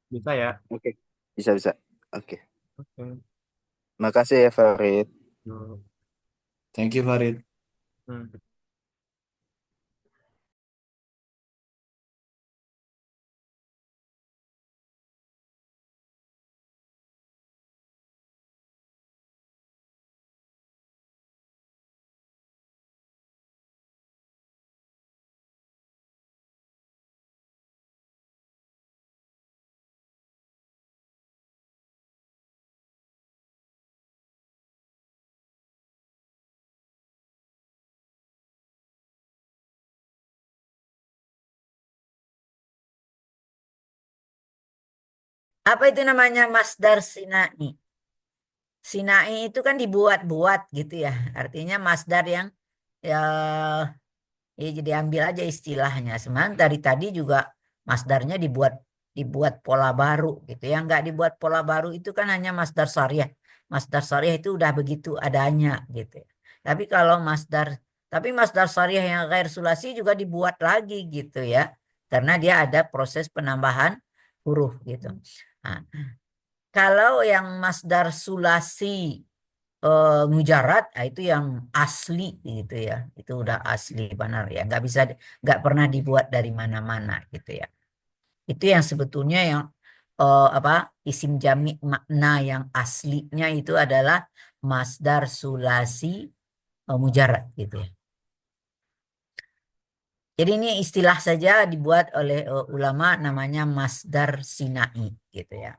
Bisa ya? Oke. Bisa bisa. Oke. Oke. Makasih ya Farid. Hmm. Thank you, Farid. Hmm. Apa itu namanya masdar sinai? Sinai itu kan dibuat-buat gitu ya. Artinya masdar yang ya, ya jadi ambil aja istilahnya. Sebenarnya dari tadi juga masdarnya dibuat dibuat pola baru gitu. Yang nggak dibuat pola baru itu kan hanya masdar syariah. Masdar syariah itu udah begitu adanya gitu ya. Tapi kalau masdar syariah yang ghair sulasi juga dibuat lagi gitu ya. Karena dia ada proses penambahan huruf gitu. Nah, kalau yang masdar sulasi mujarad, nah itu yang asli gitu ya. Itu udah asli benar ya. Nggak pernah dibuat dari mana-mana gitu ya. Itu yang sebetulnya yang apa isim jami makna yang aslinya itu adalah masdar sulasi mujarad gitu ya. Jadi ini istilah saja dibuat oleh ulama namanya masdar sinai gitu ya.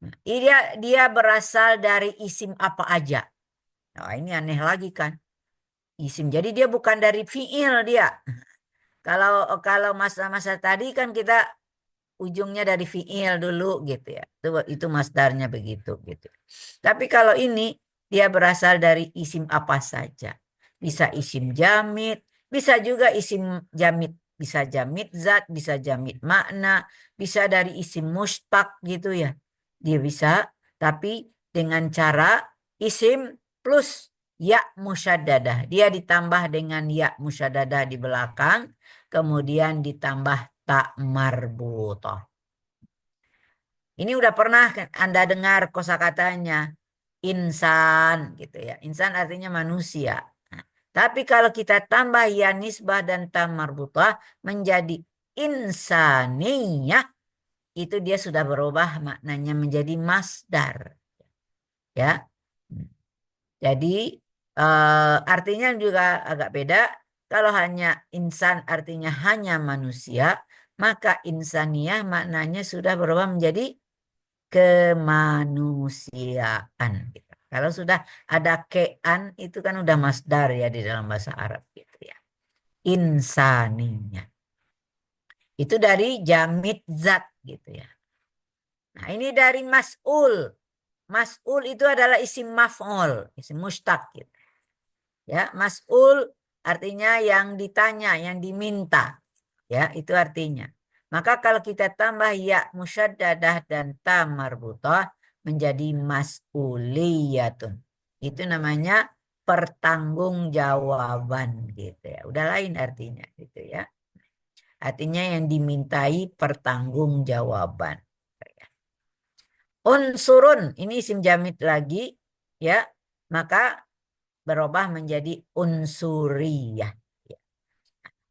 Ini dia berasal dari isim apa aja. Nah, ini aneh lagi kan. Isim. Jadi dia bukan dari fiil dia. Kalau kalau masa-masa tadi kan kita ujungnya dari fiil dulu gitu ya. Itu masdarnya begitu gitu. Tapi kalau ini dia berasal dari isim apa saja. Bisa isim jamid, bisa juga isim jamid, bisa jamid zat, bisa jamid makna, bisa dari isim mustaq gitu ya. Dia bisa, tapi dengan cara isim plus ya musyaddadah. Dia ditambah dengan ya musyaddadah di belakang, kemudian ditambah tak marbutoh. Ini udah pernah kan Anda dengar kosakatanya insan gitu ya. Insan artinya manusia. Nah, tapi kalau kita tambah ya nisbah dan ta marbutah menjadi insaniyah, itu dia sudah berubah maknanya menjadi masdar ya. Jadi artinya juga agak beda. Kalau hanya insan artinya hanya manusia, maka insaniyah maknanya sudah berubah menjadi kemanusiaan gitu. Kalau sudah ada kean itu kan udah masdar ya di dalam bahasa Arab gitu ya. Insaninya. Itu dari jamid zat gitu ya. Nah, ini dari mas'ul. Mas'ul itu adalah isim maf'ul, isim mustaq gitu. Ya, mas'ul artinya yang ditanya, yang diminta. Ya, itu artinya. Maka kalau kita tambah ya musyaddadah dan ta marbutah menjadi mas'uliyatun. Itu namanya pertanggungjawaban gitu ya. Udah lain artinya gitu ya. Artinya yang dimintai pertanggungjawaban. Unsurun ini isim jamid lagi ya. Maka berubah menjadi unsuriyah.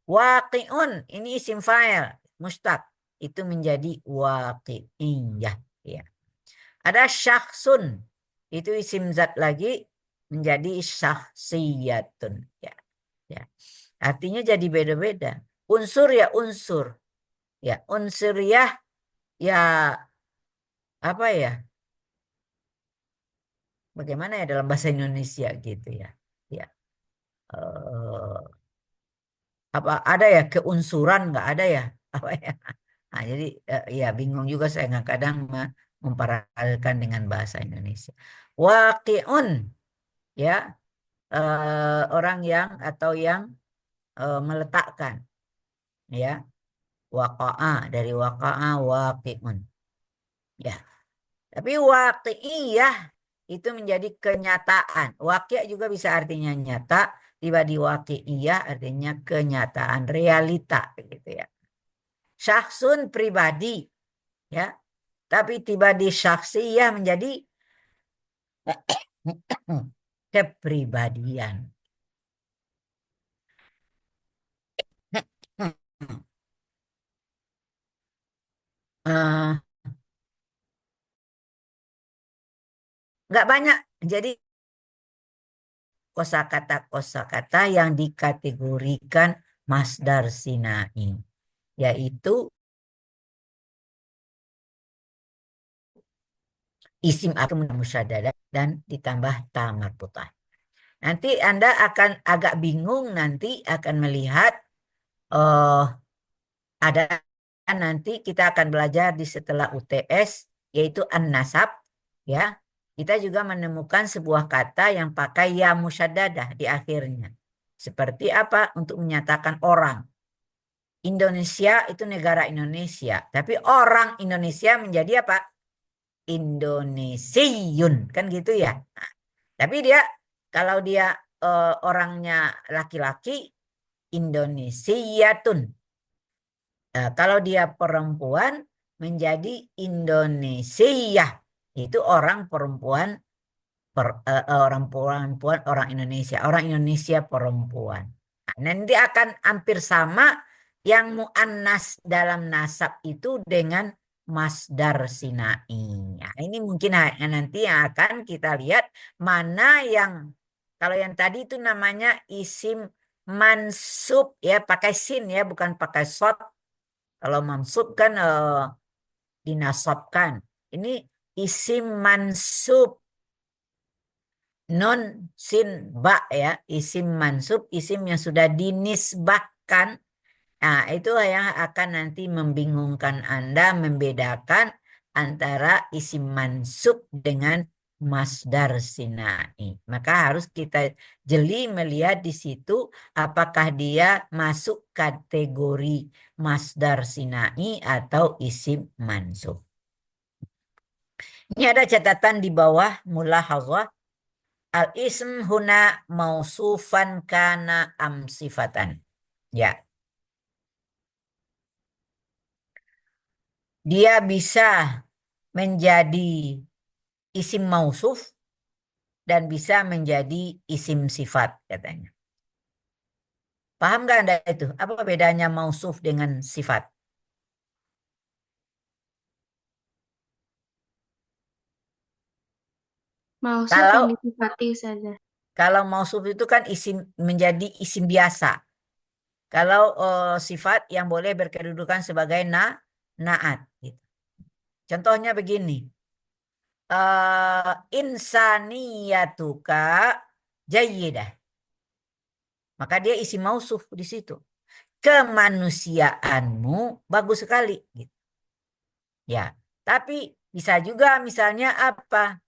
Waqi'un ini isim fa'il mustaq itu menjadi waqi'iyah ya. Ada syakhsun itu isim zat lagi menjadi syakhsiyatun ya. Ya. Artinya jadi beda-beda. Unsur ya unsur. Ya, unsuriyah ya apa ya? Bagaimana ya dalam bahasa Indonesia gitu ya. Ya. eh, apa ada ya keunsuran nggak ada ya? Apa ya? Nah, jadi ya bingung juga saya kadang memparalelkan dengan bahasa Indonesia. Waqi'un ya orang yang atau yang meletakkan ya. Waqa'a dari waqa'a waqi'un ya. Tapi waqi'iyah itu menjadi kenyataan. Waqi' juga bisa artinya nyata, tiba di waqi'iyah artinya kenyataan realita gitu ya. Syahsun pribadi ya. Tapi tiba di syakhsiyah menjadi kepribadian. Eh, nggak banyak. Jadi kosakata yang dikategorikan masdar sinai, yaitu isim musyaddadah dan ditambah ta marbutah. Nanti Anda akan agak bingung, nanti akan melihat ada nanti kita akan belajar di setelah UTS, yaitu an-nasab, ya. Kita juga menemukan sebuah kata yang pakai ya musyaddadah di akhirnya. Seperti apa? Untuk menyatakan orang. Indonesia itu negara Indonesia, tapi orang Indonesia menjadi apa? Indonesiun, kan gitu ya. Nah, tapi dia kalau dia orangnya laki-laki, Indonesiatun. Nah, kalau dia perempuan menjadi Indonesia, itu orang perempuan orang perempuan orang Indonesia perempuan. Nah, nanti akan hampir sama yang muannas dalam nasab itu dengan masdar sinai. Nah, ini mungkin nanti yang akan kita lihat mana yang kalau yang tadi itu namanya isim mansub ya, pakai sin ya, bukan pakai sod. Kalau mansub kan dinasabkan. Ini isim mansub non sin ba ya, isim mansub, isim yang sudah dinisbahkan. Nah, itu yang akan nanti membingungkan Anda membedakan antara isim mansub dengan masdar sinai. Maka harus kita jeli melihat di situ apakah dia masuk kategori masdar sinai atau isim mansub. Ini ada catatan di bawah mulahazah. Al-ism huna mausufan kana am sifatan. Ya. Dia bisa menjadi isim mausuf dan bisa menjadi isim sifat katanya. Paham nggak Anda itu? Apa bedanya mausuf dengan sifat? Mausuf Kalau yang disifati saja. kalau mausuf itu kan isim menjadi isim biasa. Kalau sifat yang boleh berkedudukan sebagai naat. Gitu. Contohnya begini. Insaniyatuka jayyidah. Maka dia isi mausuf di situ. Kemanusiaanmu bagus sekali. Gitu. Ya, tapi bisa juga misalnya apa?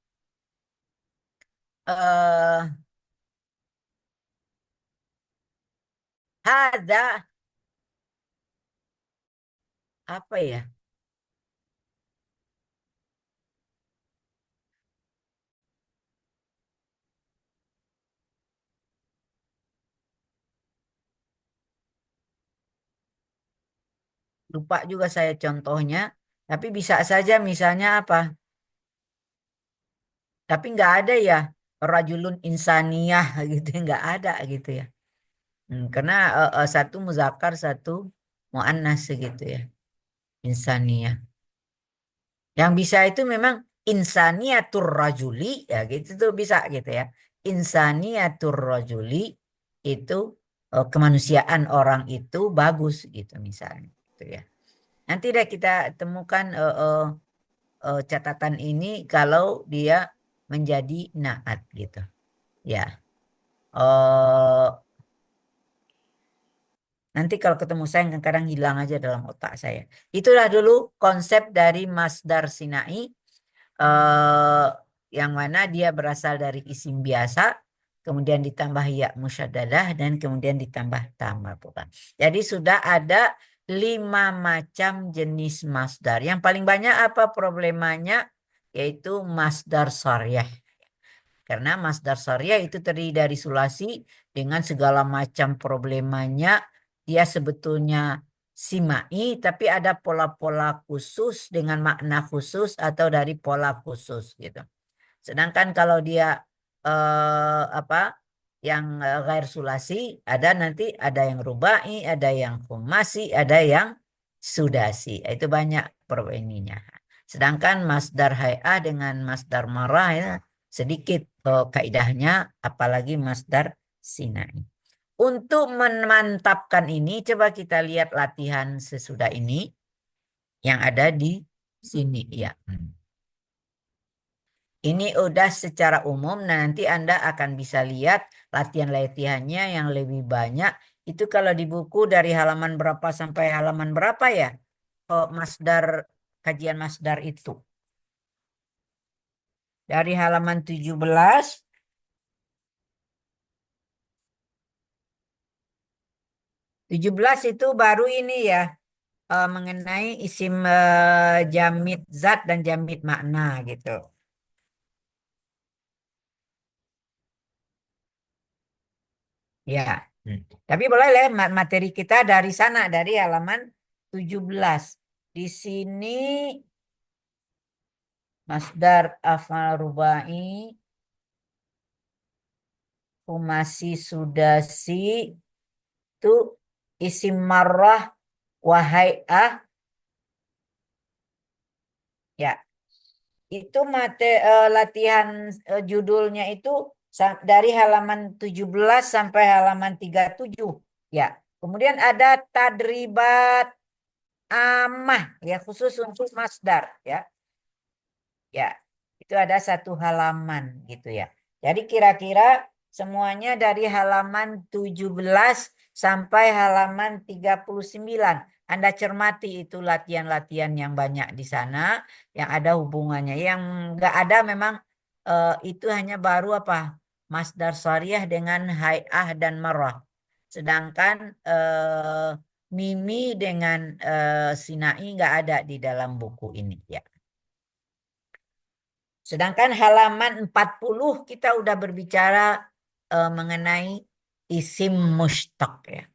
Hadza apa ya? Lupa juga saya contohnya. Tapi bisa saja misalnya apa? Tapi nggak ada ya rajulun insaniyah gitu, nggak ada gitu ya. Karena satu muzakkar, satu muannas gitu ya. Insaniyah. Yang bisa itu memang insaniyatur rajuli ya gitu tuh bisa gitu ya. Insaniyatur rajuli itu kemanusiaan orang itu bagus gitu misalnya gitu ya. Nanti deh kita temukan catatan ini kalau dia menjadi naat gitu. Ya. Nanti kalau ketemu saya kadang hilang aja dalam otak saya. Itulah dulu konsep dari masdar sinai. Yang mana dia berasal dari isim biasa, kemudian ditambah ya musyaddadah, dan kemudian ditambah ta marbuthah. Jadi sudah ada 5 macam jenis masdar. Yang paling banyak apa problemanya? Yaitu masdar syariah. Karena masdar syariah itu terdiri dari sulasi dengan segala macam problemanya. Dia sebetulnya simai, tapi ada pola-pola khusus dengan makna khusus atau dari pola khusus gitu. Sedangkan kalau dia yang ghair sulasi, ada yang rubai, ada yang khumasi, ada yang sudasi. Itu banyak perbandingannya. Sedangkan masdar hay'ah dengan masdar marah ya sedikit kaidahnya, apalagi masdar sinai. Untuk memantapkan ini, coba kita lihat latihan sesudah ini yang ada di sini ya. Ini udah secara umum. Nah, nanti Anda akan bisa lihat latihan-latihannya yang lebih banyak. Itu kalau di buku dari halaman berapa sampai halaman berapa ya? Kajian masdar itu. Dari halaman 17. Itu baru ini ya. Mengenai isim jamid zat dan jamid makna gitu. Ya. Tapi boleh lah materi kita dari sana, dari halaman 17. Di sini masdar af'al rubai, khumasi sudasi itu isim marrah wahai'ah ya. Itu latihan judulnya itu dari halaman 17 sampai halaman 37 ya. Kemudian ada tadribat amah ya, khusus untuk masdar ya. Ya, itu ada satu halaman gitu ya. Jadi kira-kira semuanya dari halaman 17 sampai halaman 39. Anda cermati itu latihan-latihan yang banyak di sana, yang ada hubungannya. Yang enggak ada memang itu hanya baru masdar syariah dengan hay'ah dan marah. Sedangkan mimi dengan sinai enggak ada di dalam buku ini ya. Sedangkan halaman 40 kita udah berbicara mengenai isim mustaq ya.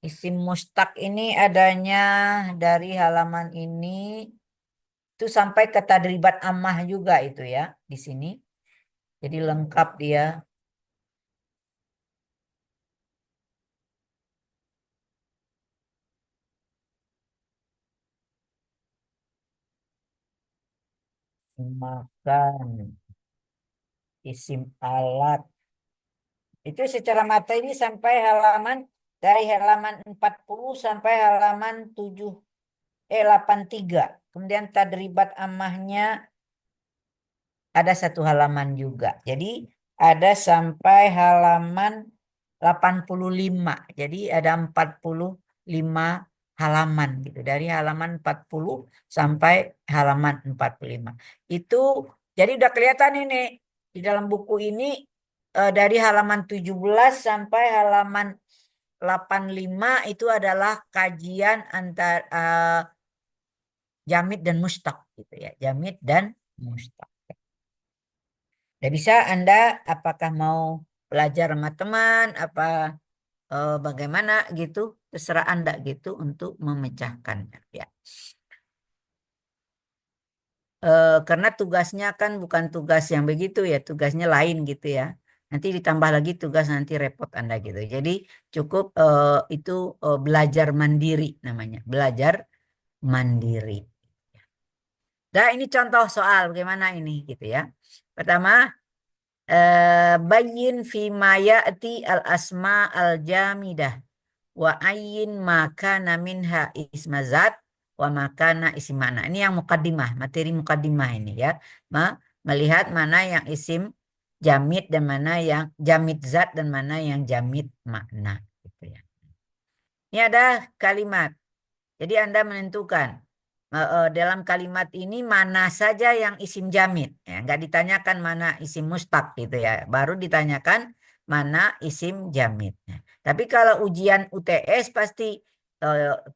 Isim mustaq ini adanya dari halaman ini itu sampai ke tadribat ammah juga itu ya di sini. Jadi lengkap dia. Makan isim alat itu secara materi sampai dari halaman 40 sampai halaman 83. Kemudian tadribat ammahnya ada satu halaman juga. Jadi ada sampai halaman 85. Jadi ada 45 halaman gitu. Dari halaman 40 sampai halaman 45. Itu jadi udah kelihatan ini di dalam buku ini dari halaman 17 sampai halaman 85 itu adalah kajian antara jamid dan mustaq gitu ya. Jamid dan mustaq. Ya bisa Anda apakah mau belajar sama teman bagaimana gitu, terserah Anda gitu untuk memecahkannya ya. Karena tugasnya kan bukan tugas yang begitu ya, tugasnya lain gitu ya. Nanti ditambah lagi tugas nanti repot Anda gitu. Jadi cukup itu belajar mandiri namanya, belajar mandiri. Nah ini contoh soal bagaimana ini gitu ya. Pertama, bayin fi ma ya'ti al asma al jamidah wa ayyin makana minha ismazat wa makana isim mana. Ini yang mukaddimah, materi mukaddimah ini ya. Melihat mana yang isim jamid dan mana yang jamid zat dan mana yang jamid makna gitu ya. Ini ada kalimat. Jadi Anda menentukan dalam kalimat ini mana saja yang isim jamid ya, nggak ditanyakan mana isim mustaq gitu ya, baru ditanyakan mana isim jamid. Tapi kalau ujian UTS pasti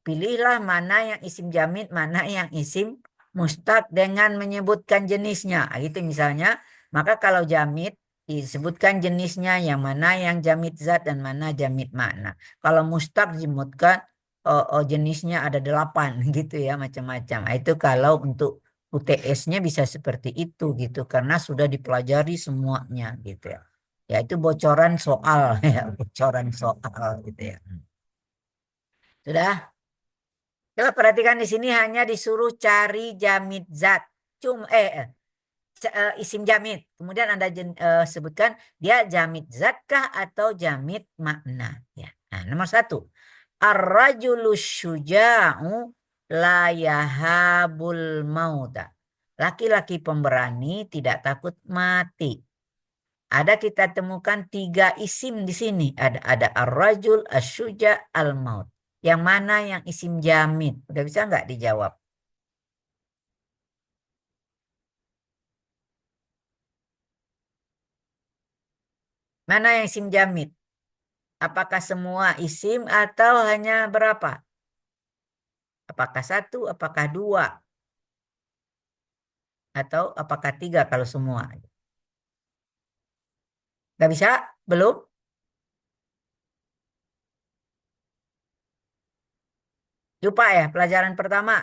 pilihlah mana yang isim jamid, mana yang isim mustaq dengan menyebutkan jenisnya gitu misalnya. Maka kalau jamid disebutkan jenisnya, yang mana yang jamid zat dan mana jamid makna. Kalau mustaq disebutkan jenisnya ada 8 gitu ya, macam-macam. Nah, itu kalau untuk UTS-nya bisa seperti itu gitu karena sudah dipelajari semuanya gitu ya. Ya itu bocoran soal ya, bocoran soal gitu ya. Sudah? Coba perhatikan di sini hanya disuruh cari jamid zat. Isim jamid. Kemudian Anda sebutkan dia jamid zatkah atau jamid makna ya. Nah, nomor 1. Ar-rajulus syuja'u la yahabul mauta. Laki-laki pemberani tidak takut mati. Ada kita temukan 3 isim di sini. Ada ar-rajul, asy-syuja', al-maut. Yang mana yang isim jamid? Udah bisa nggak dijawab? Mana yang isim jamid? Apakah semua isim atau hanya berapa? Apakah 1, apakah 2, atau apakah 3 kalau semua? Nggak bisa? Belum? Lupa ya pelajaran pertama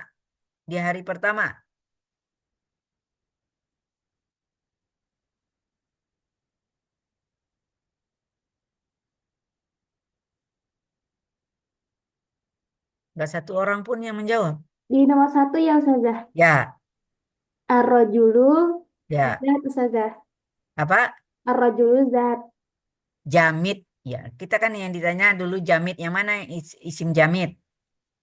di hari pertama. Nggak satu orang pun yang menjawab. Di nomor 1 ya Ustazah. Ya, Ar-rajulu ya. zat Ustazah. Apa? Ar-rajulu zat. Jamid. Ya, kita kan yang ditanya dulu jamid. Yang mana yang isim jamid?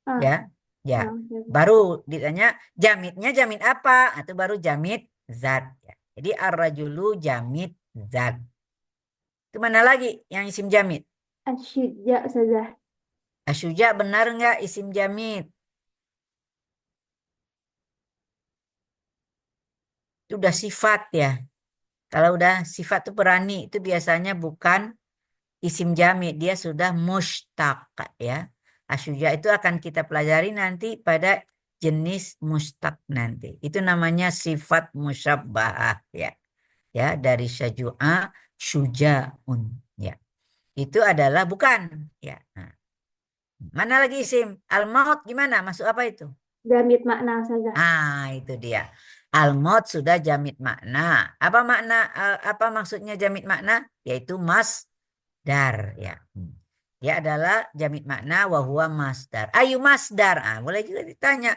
Ah, Ya, ya. Ustazah. Baru ditanya jamidnya jamid apa? Atau baru jamid zat. Ya. Jadi ar-rajulu jamid zat. Kemana lagi yang isim jamid? Asy-syuja' Ustazah. Asyuja benar nggak isim jamid? Itu udah sifat ya. Kalau udah sifat itu berani, itu biasanya bukan isim jamid, dia sudah mustaq ya. Asyuja itu akan kita pelajari nanti pada jenis mustaq nanti. Itu namanya sifat musyabbahah ya. Ya, dari syuja'a, syujaun ya. Itu adalah bukan ya. Nah, mana lagi isim? Al-maut gimana? Masuk apa itu? Jamid makna Ustazah. Itu dia. Al-maut sudah jamid makna. Apa makna apa maksudnya jamid makna? Yaitu masdar ya. Dia adalah jamid makna wa huwa masdar. Ayu masdar. Boleh juga ditanya.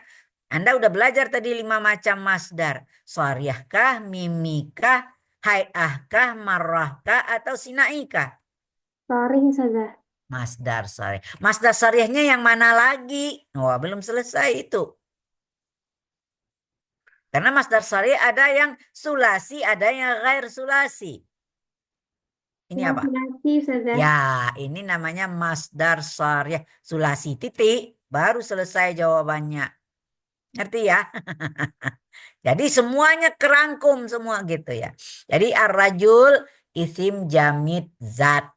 Anda udah belajar tadi 5 macam masdar. Sharihkah, mimikah, hayahkah, marrahkah atau sinaikah? Sorry Ustazah. Masdar sharih. Masdar sharihnya yang mana lagi? Wah, belum selesai itu. Karena masdar sharih ada yang sulasi, ada yang ghair sulasi. Ini Yang apa? sulasi Ustazah. Ya, ini namanya masdar sharih sulasi titik. Baru selesai jawabannya. Ngerti ya? Jadi semuanya kerangkum semua gitu ya. Jadi ar-rajul isim jamid zat.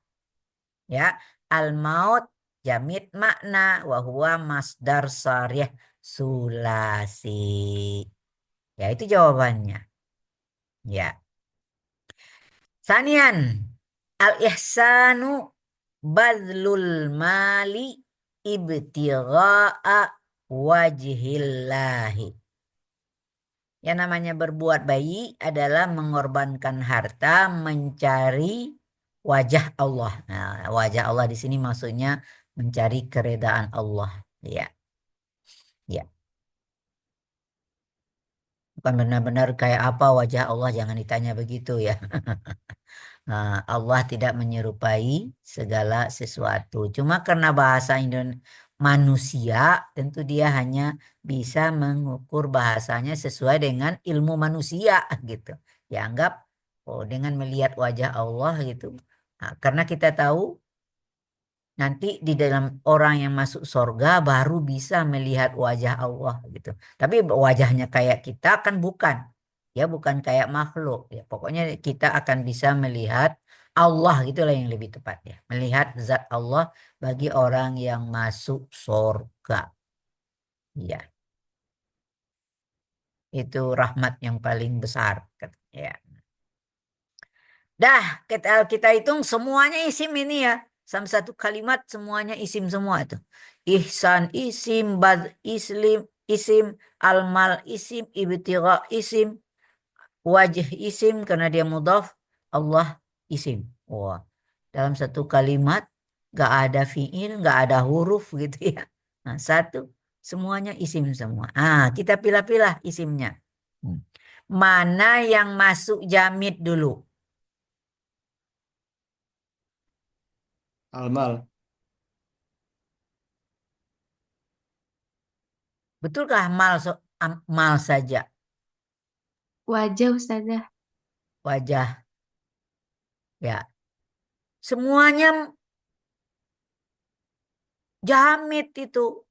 Ya, al-maut jamid makna wa huwa masdar sharih sulasi. Ya, itu jawabannya. Ya. Sanian, al-ihsanu badlul mali ibtigha'a wajhillahi. Yang namanya berbuat baik adalah mengorbankan harta mencari wajah Allah. Nah, wajah Allah di sini maksudnya mencari keredaan Allah. Ya, ya. Bukan benar-benar kayak apa wajah Allah, jangan ditanya begitu ya. Allah tidak menyerupai segala sesuatu. Cuma karena bahasa manusia, tentu dia hanya bisa mengukur bahasanya sesuai dengan ilmu manusia gitu. Dianggap dengan melihat wajah Allah gitu. Nah, karena kita tahu nanti di dalam orang yang masuk surga baru bisa melihat wajah Allah gitu. Tapi wajahnya kayak kita kan bukan. Ya bukan kayak makhluk ya. Pokoknya kita akan bisa melihat Allah gitulah yang lebih tepat ya. Melihat zat Allah bagi orang yang masuk surga. Ya, itu rahmat yang paling besar ya. Dah, kita hitung semuanya isim ini ya. Sampai satu kalimat semuanya isim semua itu. ihsan isim, bad isim, almal isim, ibtigha isim, wajh isim karena dia mudhaf, Allah isim. Wah, dalam satu kalimat gak ada fiil, gak ada huruf gitu ya. Nah, satu semuanya isim semua. Kita pilah-pilah isimnya. Mana yang masuk jamid dulu? Almal. Betulkah mal saja? Wajah Ustazah. Wajah. Ya. Semuanya jamid itu.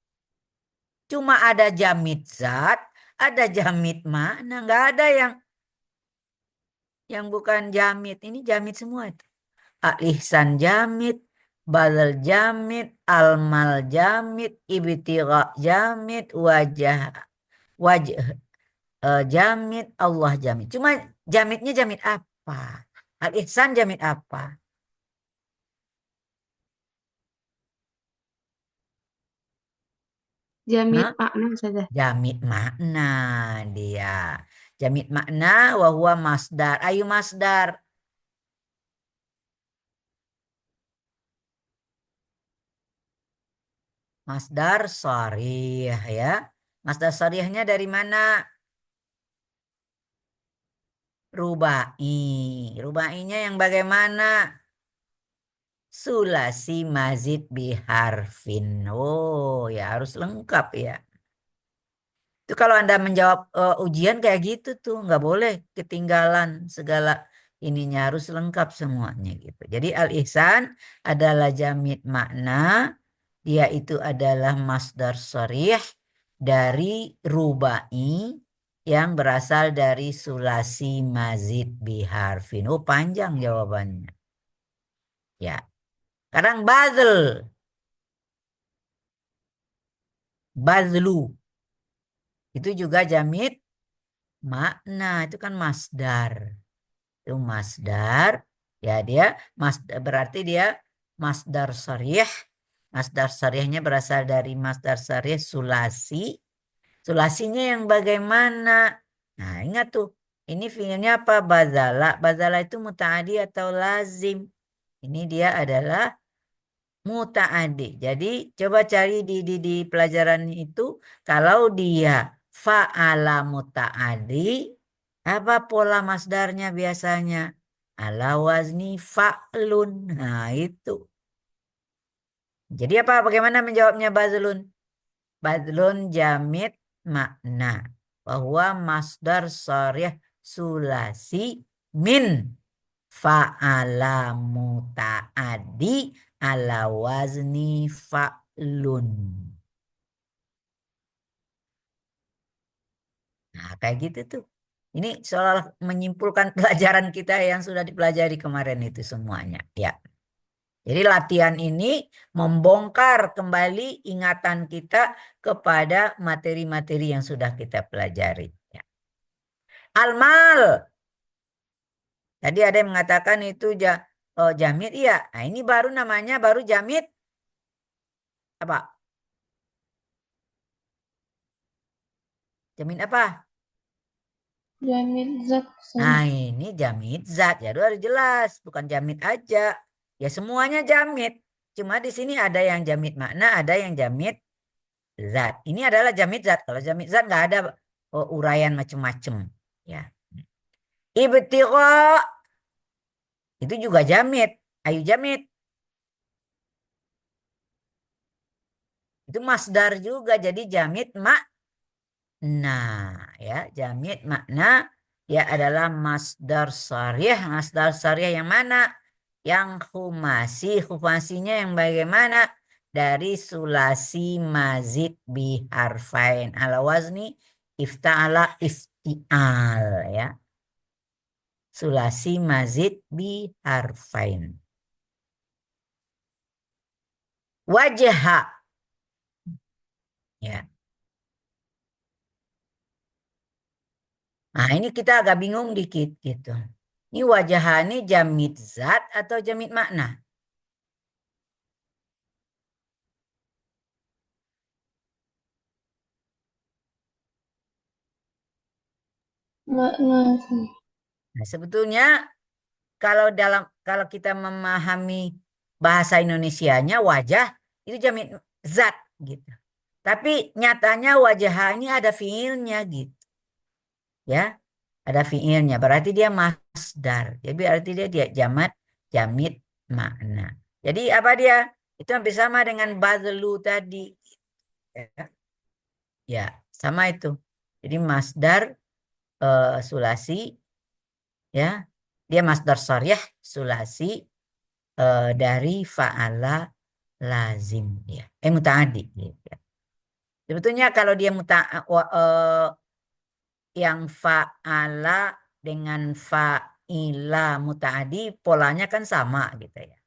Cuma ada jamid zat, ada jamid makna, nggak ada yang bukan jamid. Ini jamid semua itu. Al-ihsan jamid, badal jamid, almal jamid, ibtigha jamid, wajah jamid, Allah jamid. Cuma jamidnya jamid apa? Al-ihsan jamid apa? Jamid Hah? makna Ustazah. Jamid makna dia. Jamid makna wa huwa masdar. Ayu masdar. Masdar sharih ya. Masdar syarihnya dari mana? Rubai. Rubainya yang bagaimana? Sulasi mazid biharfin. Oh ya harus lengkap ya. Itu kalau Anda menjawab ujian kayak gitu tuh nggak boleh ketinggalan segala ininya harus lengkap semuanya gitu. Jadi al-ihsan adalah jamid makna, dia itu adalah masdar sharih dari rubai yang berasal dari sulasi mazid biharfin. Oh panjang jawabannya. Ya. Sekarang badlu. Itu juga jamid makna, itu kan masdar. Itu masdar, ya dia berarti dia masdar sharih. Masdar syarihnya berasal dari masdar syarih sulasi. Sulasinya yang bagaimana? Nah, ingat tuh. Ini fiilnya apa? Bazala. Bazala itu muta'adi atau lazim. Ini dia adalah muta'adi. Jadi coba cari di pelajaran itu. Kalau dia fa'ala muta'adi, apa pola masdarnya biasanya? Ala wazni fa'lun. Nah itu. Jadi bagaimana menjawabnya Bazlun? Badlun jamid makna bahwa masdar sharih sulasi min fa'ala muta'adi ala wazni fa'lun. Nah kayak gitu tuh. Ini seolah menyimpulkan pelajaran kita yang sudah dipelajari kemarin itu semuanya. Ya. Jadi latihan ini membongkar kembali ingatan kita kepada materi-materi yang sudah kita pelajari. Ya. Almal. Tadi ada yang mengatakan itu jamid. Iya. Nah ini baru namanya baru jamid. Apa? Jamid apa? Jamid zat Nah Ustazah. ini jamid zat. Ya harus jelas. Bukan jamid aja. Ya semuanya jamid. Cuma di sini ada yang jamid makna, ada yang jamid zat. Ini adalah jamid zat. Kalau jamid zat nggak ada uraian macam-macam. Ya. Ibtigha itu juga jamid. Ayu jamid. Itu masdar juga. Jadi jamid makna. Ya, jamid makna ya adalah masdar syarih. Masdar syarih yang mana? Yang khumasi. Khumasinya yang bagaimana? Dari sulasi mazid biharfain. Ala wazni ifta'ala ifti'al ya. Sulasi mazid biharfain. Wajah ya. Nah, ini kita agak bingung dikit gitu. Ini wajahani jamid zat atau jamid makna? Makna. Nah, sebetulnya kalau kita memahami bahasa Indonesianya wajah itu jamin zat gitu. Tapi nyatanya wajah ini ada fiilnya gitu. Ya, ada fiilnya. Berarti dia masdar. Jadi berarti dia jamit makna. Jadi apa dia? Itu hampir sama dengan badlu tadi. Ya, ya, sama itu. Jadi masdar sulasi ya. Dia masdar sharih sulasi dari fa'ala lazim ya. Mutaaddi gitu ya. Sebetulnya kalau dia yang fa'ala dengan fa'ila mutaaddi polanya kan sama gitu ya.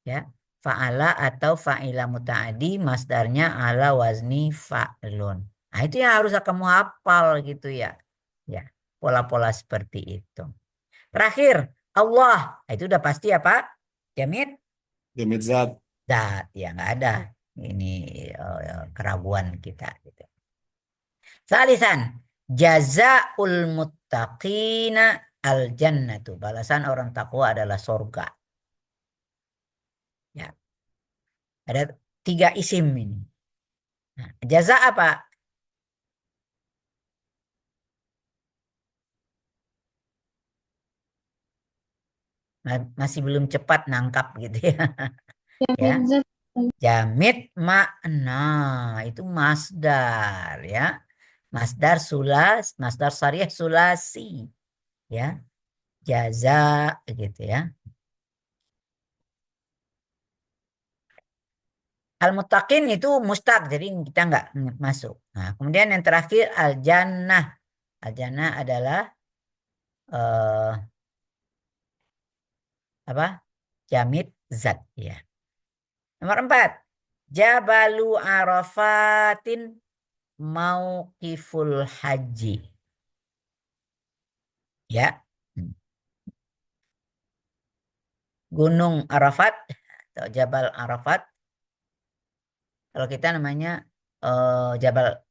Ya. Fa'ala atau fa'ila mutaaddi masdarnya ala wazni fa'lun. Nah, itu yang harus kamu hafal gitu ya. Ya, pola-pola seperti itu. Terakhir, Allah. Nah, itu udah pasti apa? Jamid Jamit zat. zat. Ya, nggak ada. Ini keraguan kita gitu. Salisan, jazaul muttaqina al jannatu. Balasan orang takwa adalah surga. Ya, ada 3 isim ini. Nah, jaza apa? Masih belum cepat nangkap gitu ya. Ya, Jamid zat. jamid makna itu masdar ya. Masdar syariah sulasi ya. Jaza gitu ya. Al-muttaqin itu mustaq, jadi kita nggak masuk. Nah, kemudian yang terakhir al-jannah. Al-jannah adalah apa? Jamid zat ya. Nomor 4. Jabalu Arafatin mauqiful haji. Ya. Gunung Arafat atau Jabal Arafat. Kalau kita namanya Jabal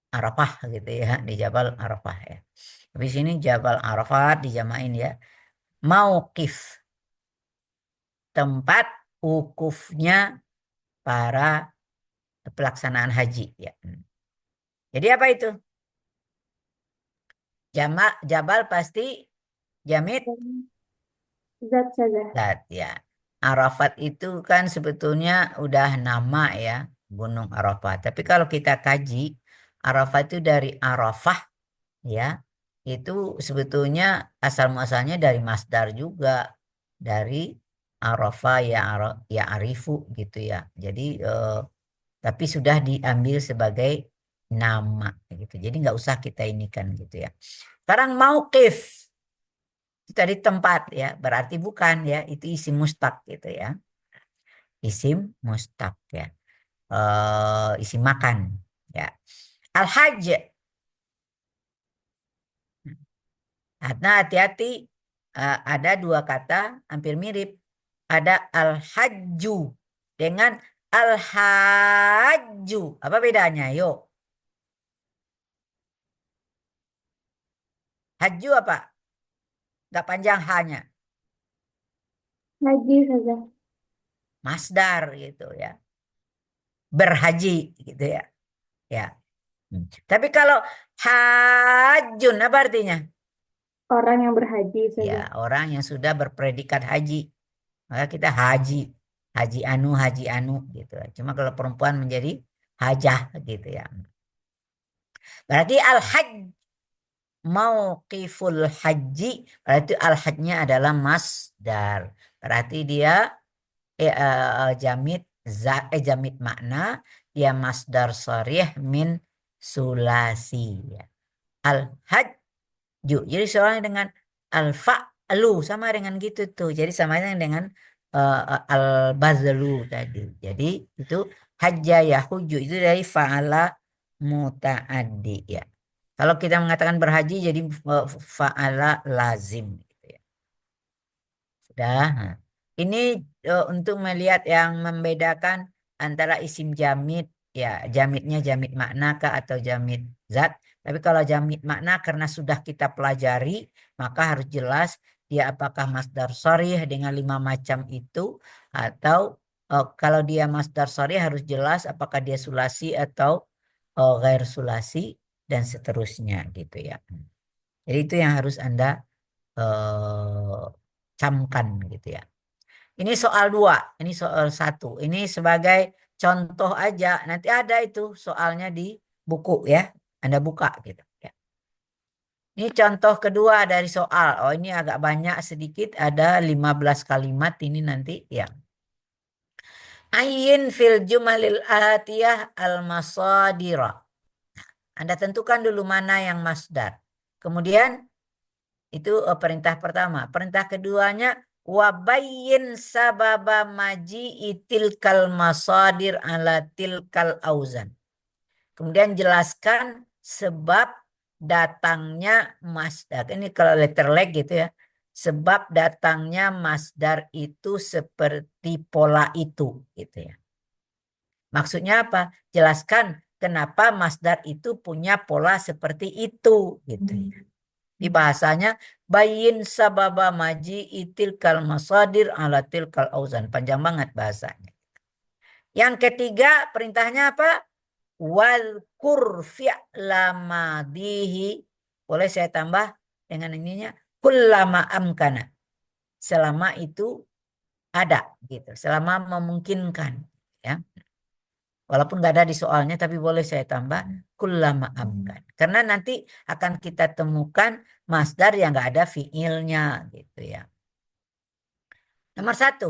Arafah gitu ya, di Jabal Arafah ya. Tapi sini Jabal Arafat dijamain ya. Mauqif, tempat wukufnya para pelaksanaan haji ya. Jadi apa itu? Jabal pasti jamid Zat saja. zat ya. Arafat itu kan sebetulnya udah nama ya, Gunung Arafat. Tapi kalau kita kaji, Arafat itu dari Arafah ya. Itu sebetulnya asal muasalnya dari masdar juga, dari Arafah ya arifu gitu ya. Jadi tapi sudah diambil sebagai nama gitu. Jadi nggak usah kita inikan gitu ya. Sekarang mauqif itu tadi tempat ya, berarti bukan ya, itu isim mustaq gitu ya. Isim mustaq ya. Isim makan ya. Al-hajj. Nah, hati-hati ada 2 kata hampir mirip. Ada al-hajju dengan al-hajju. Apa bedanya? Yuk. Hajju apa? Gak panjang hanya. Haji saja. Masdar gitu ya. Berhaji gitu ya. Ya. Tapi kalau hajjun apa artinya? Orang yang berhaji saja. Ya, orang yang sudah berpredikat haji. Maka kita haji. Haji anu gitu. Cuma kalau perempuan menjadi hajah gitu ya. Berarti al-hajj mauqiful haji, berarti al-hajnya adalah masdar. Berarti dia jamid makna, dia masdar sharih min sulasi ya. Al-hajju. Jadi soalnya dengan al-fa'lu sama dengan gitu tuh. Jadi sama dengan al-bazlu tadi. Jadi itu hajja yahuju itu dari fa'ala muta'addi ya. Kalau kita mengatakan berhaji jadi fa'ala lazim gitu ya. Sudah. Nah, ini untuk melihat yang membedakan antara isim jamid ya, jamidnya jamid makna kah atau jamid zat. Tapi kalau jamid makna karena sudah kita pelajari, maka harus jelas dia apakah masdar sharih dengan 5 macam itu, atau kalau dia masdar sharih harus jelas apakah dia sulasi atau ghair sulasi dan seterusnya gitu ya. Jadi itu yang harus Anda camkan gitu ya. Ini soal 2, ini soal 1. Ini sebagai contoh aja. Nanti ada itu soalnya di buku ya. Anda buka gitu ya. Ini contoh kedua dari soal. Oh, ini agak banyak sedikit, ada 15 kalimat ini nanti ya. Ayin fil jumalil atiyah al-masadira. Anda tentukan dulu mana yang masdar. Kemudian itu perintah pertama. Perintah keduanya wabayyin sababa maji'i tilkal masadir ala tilkal auzan. Kemudian jelaskan sebab datangnya masdar. Ini kalau letter leg gitu ya. Sebab datangnya masdar itu seperti pola itu gitu ya. Maksudnya apa? Jelaskan kenapa masdar itu punya pola seperti itu gitu ya. Di bahasanya bayin sababa maji itil kal masadir ala tilkal auzan. Panjang banget bahasanya. Yang ketiga perintahnya apa? Wadhkur fi'la madihi. Boleh saya tambah dengan ininya kullama amkana. Selama itu ada gitu. Selama memungkinkan ya. Walaupun nggak ada di soalnya, tapi boleh saya tambah kullama amkan. Karena nanti akan kita temukan masdar yang nggak ada fiilnya gitu ya. Nomor 1,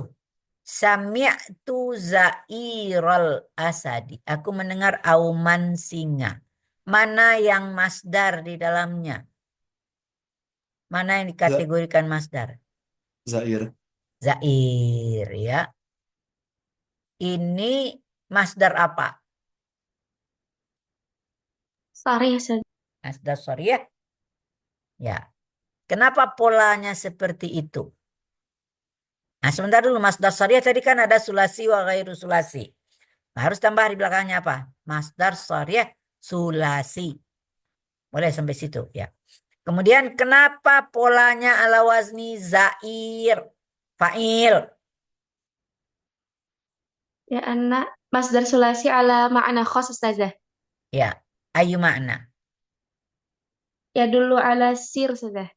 sami'tu zairal asadi. Aku mendengar auman singa. Mana yang masdar di dalamnya? Mana yang dikategorikan masdar? Zair. Zair ya. Ini masdar apa? Sharih saja. Masdar sharih ya. Kenapa polanya seperti itu? Nah, sebentar dulu masdar sharih tadi kan ada sulasi wa ghairu sulasi. Nah, harus tambah di belakangnya apa? Masdar sharih sulasi. Boleh sampai situ ya. Kemudian kenapa polanya ala wazni zair fa'il? Ya, anak masdar sulasi ala makna khas Ustazah. Ya, ayu makna. Ya dulu ala sir Ustazah.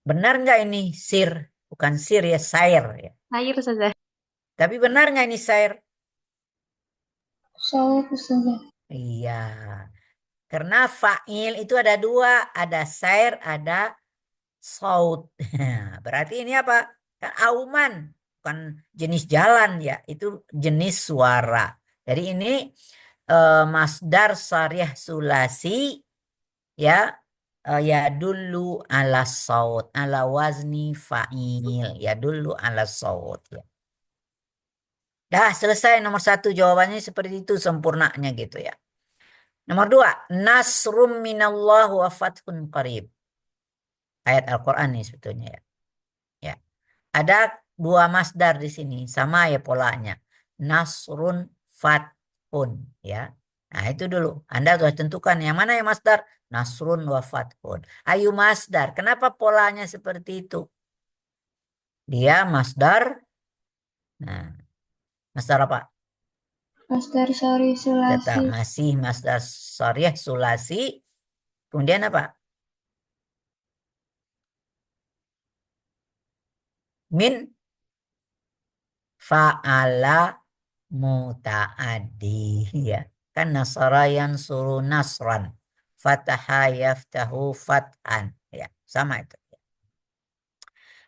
Benar nggak ini sir? Bukan sir ya, sair ya. Sair Ustazah. Tapi benar nggak ini sair? Sair Ustazah. Iya. Karena fa'il itu ada 2, ada sair, ada saut. Berarti ini apa? Kan auman, bukan jenis jalan ya, itu jenis suara. Jadi ini masdar syariah sulasi ya, ya dulu ala saut, ala wazni fa'il, ya dulu ala saut ya. Dah selesai nomor 1 jawabannya seperti itu sempurnanya gitu ya. Nomor 2, nasrum minallah wa fathun qarib. Ayat Al-Quran nih sebetulnya ya. Ya. Ada 2 masdar di sini, sama ya polanya. Nasrun fathun ya. Nah, itu dulu. Anda harus tentukan yang mana yang masdar? Nasrun wa fathun. Ayu masdar. Kenapa polanya seperti itu? Dia masdar. Nah, masdar apa? Masdar syarih Tetap sulasi. masih masdar syariah sulasi. Kemudian apa? Min fa'ala muta'addi ya. Kan nasara yansuru nasran. Fataha yaftahu fathan ya. Sama itu.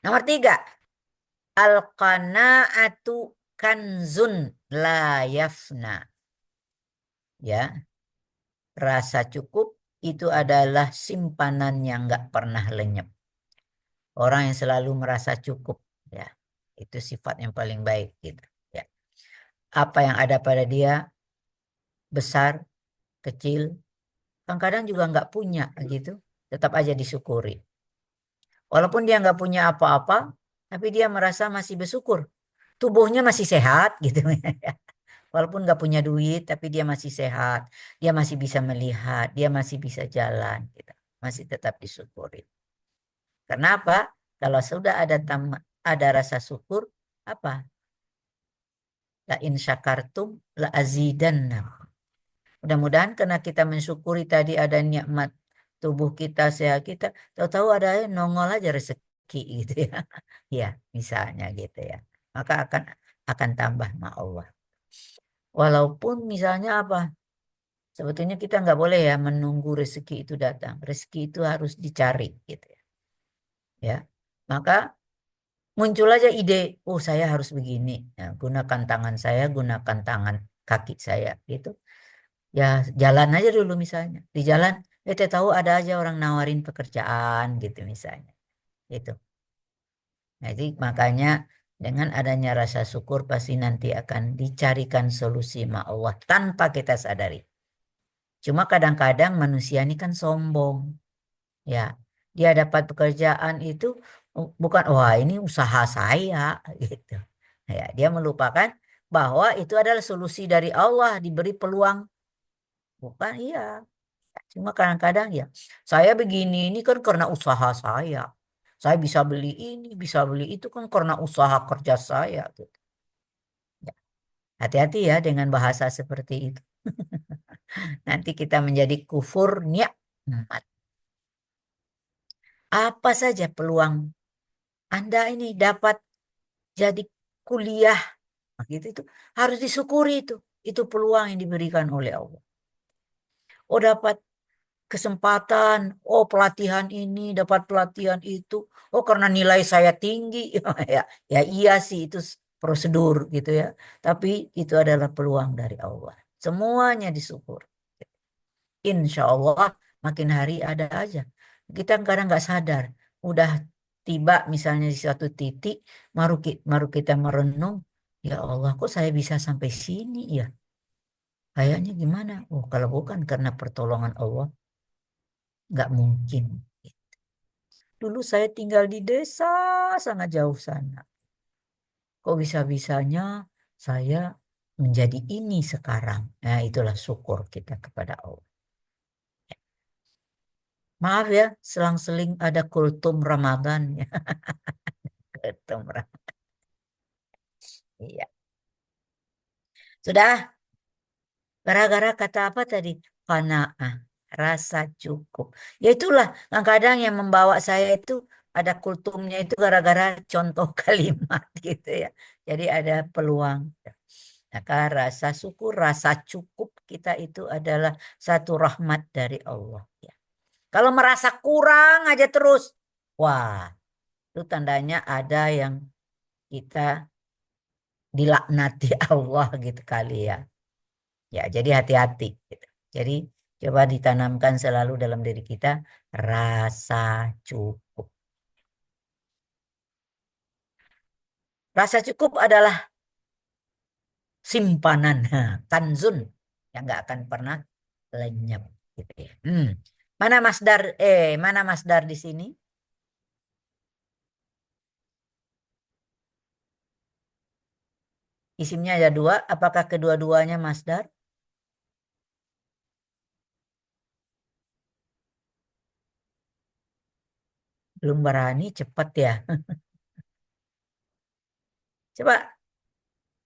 Nomor 3. Al-qana'atu kanzun la yafna. Ya. Rasa cukup itu adalah simpanan yang nggak pernah lenyap. Orang yang selalu merasa cukup ya. Itu sifat yang paling baik gitu ya. Apa yang ada pada dia besar, kecil, kadang-kadang juga nggak punya gitu, tetap aja disyukuri. Walaupun dia nggak punya apa-apa, tapi dia merasa masih bersyukur. Tubuhnya masih sehat gitu. Walaupun nggak punya duit, tapi dia masih sehat, dia masih bisa melihat, dia masih bisa jalan, gitu. Masih tetap disyukuri. Kenapa? Kalau sudah ada rasa syukur, apa? La in syakartum la azidannakum. Mudah-mudahan karena kita mensyukuri tadi ada nikmat tubuh kita, sehat kita, tahu-tahu ada nongol aja rezeki gitu ya. Ya, misalnya gitu ya. Maka akan tambah ma Allah. Walaupun misalnya apa? Sebetulnya kita nggak boleh ya menunggu rezeki itu datang. Rezeki itu harus dicari gitu ya. Ya. Maka muncul aja ide, oh saya harus begini. Nah, gunakan tangan saya, gunakan tangan kaki saya gitu. Ya jalan aja dulu misalnya. Di jalan, tahu ada aja orang nawarin pekerjaan gitu misalnya. Gitu. Nah, jadi makanya dengan adanya rasa syukur pasti nanti akan dicarikan solusi sama Allah tanpa kita sadari. Cuma kadang-kadang manusia ini kan sombong. Ya, dia dapat pekerjaan itu bukan, wah ini usaha saya gitu. Ya, dia melupakan bahwa itu adalah solusi dari Allah, diberi peluang. Bukan, iya. Cuma kadang-kadang ya, saya begini ini kan karena usaha saya. Saya bisa beli ini, bisa beli itu kan karena usaha kerja saya. Gitu. Ya, hati-hati ya dengan bahasa seperti itu. Nanti kita menjadi kufur nikmat. Apa saja peluang Anda ini dapat jadi kuliah, gitu itu harus disyukuri itu. Itu peluang yang diberikan oleh Allah. Oh dapat kesempatan, oh pelatihan ini, dapat pelatihan itu, oh karena nilai saya tinggi, ya, ya iya sih itu prosedur gitu ya. Tapi itu adalah peluang dari Allah. Semuanya disyukur. Insya Allah makin hari ada aja. Kita kadang nggak sadar, udah tiba misalnya di suatu titik, baru kita merenung, ya Allah kok saya bisa sampai sini ya? Kayaknya gimana? Oh kalau bukan karena pertolongan Allah, nggak mungkin. Dulu saya tinggal di desa sangat jauh sana. Kok bisa-bisanya saya menjadi ini sekarang? Nah, itulah syukur kita kepada Allah. Maaf ya, selang-seling ada kultum Ramadan ya. Kultum Ramadan. Iya. Sudah, gara-gara kata apa tadi? Qanaah, rasa cukup. Ya itulah, kadang-kadang yang membawa saya itu ada kultumnya itu gara-gara contoh kalimat gitu ya. Jadi ada peluang. Maka rasa syukur, rasa cukup kita itu adalah satu rahmat dari Allah. Ya. Kalau merasa kurang aja terus, wah itu tandanya ada yang kita dilaknati Allah gitu kali ya. Ya jadi hati-hati. Gitu. Jadi coba ditanamkan selalu dalam diri kita rasa cukup. Rasa cukup adalah simpanan, kanzun yang nggak akan pernah lenyap. Gitu ya. Mana masdar di sini? Isimnya ada dua. Apakah kedua-duanya masdar? Belum berani, cepat ya. Coba,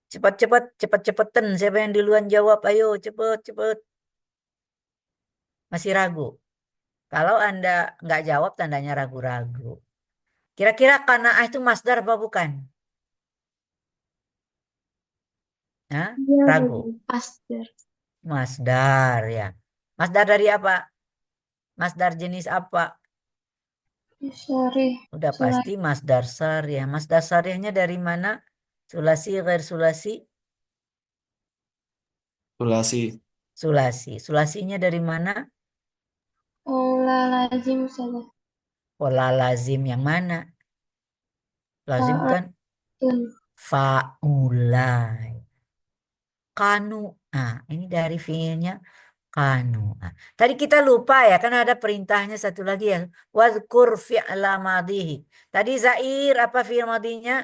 cepat-cepetan. Siapa yang duluan jawab? Ayo, cepet. Masih ragu. Kalau Anda nggak jawab, tandanya ragu-ragu. Kira-kira qanaah itu masdar apa bukan? Hah? Iya, Ragu. Pastor. Masdar ya. Masdar dari apa? Masdar jenis apa? Sorry. Udah pasti masdar syariah. Masdar syariahnya dari mana? Sulasi, ghair sulasi? Sulasi. Sulasi. Sulasinya dari mana? Pola lazim salah. Pola lazim yang mana? Lazim kan faulai. Kanu. Nah, ini dari fiilnya kanu. Nah, tadi kita lupa ya, kan ada perintahnya satu lagi ya. Wadhkur fi'la madhihi. Tadi zair apa fi'il madhinya?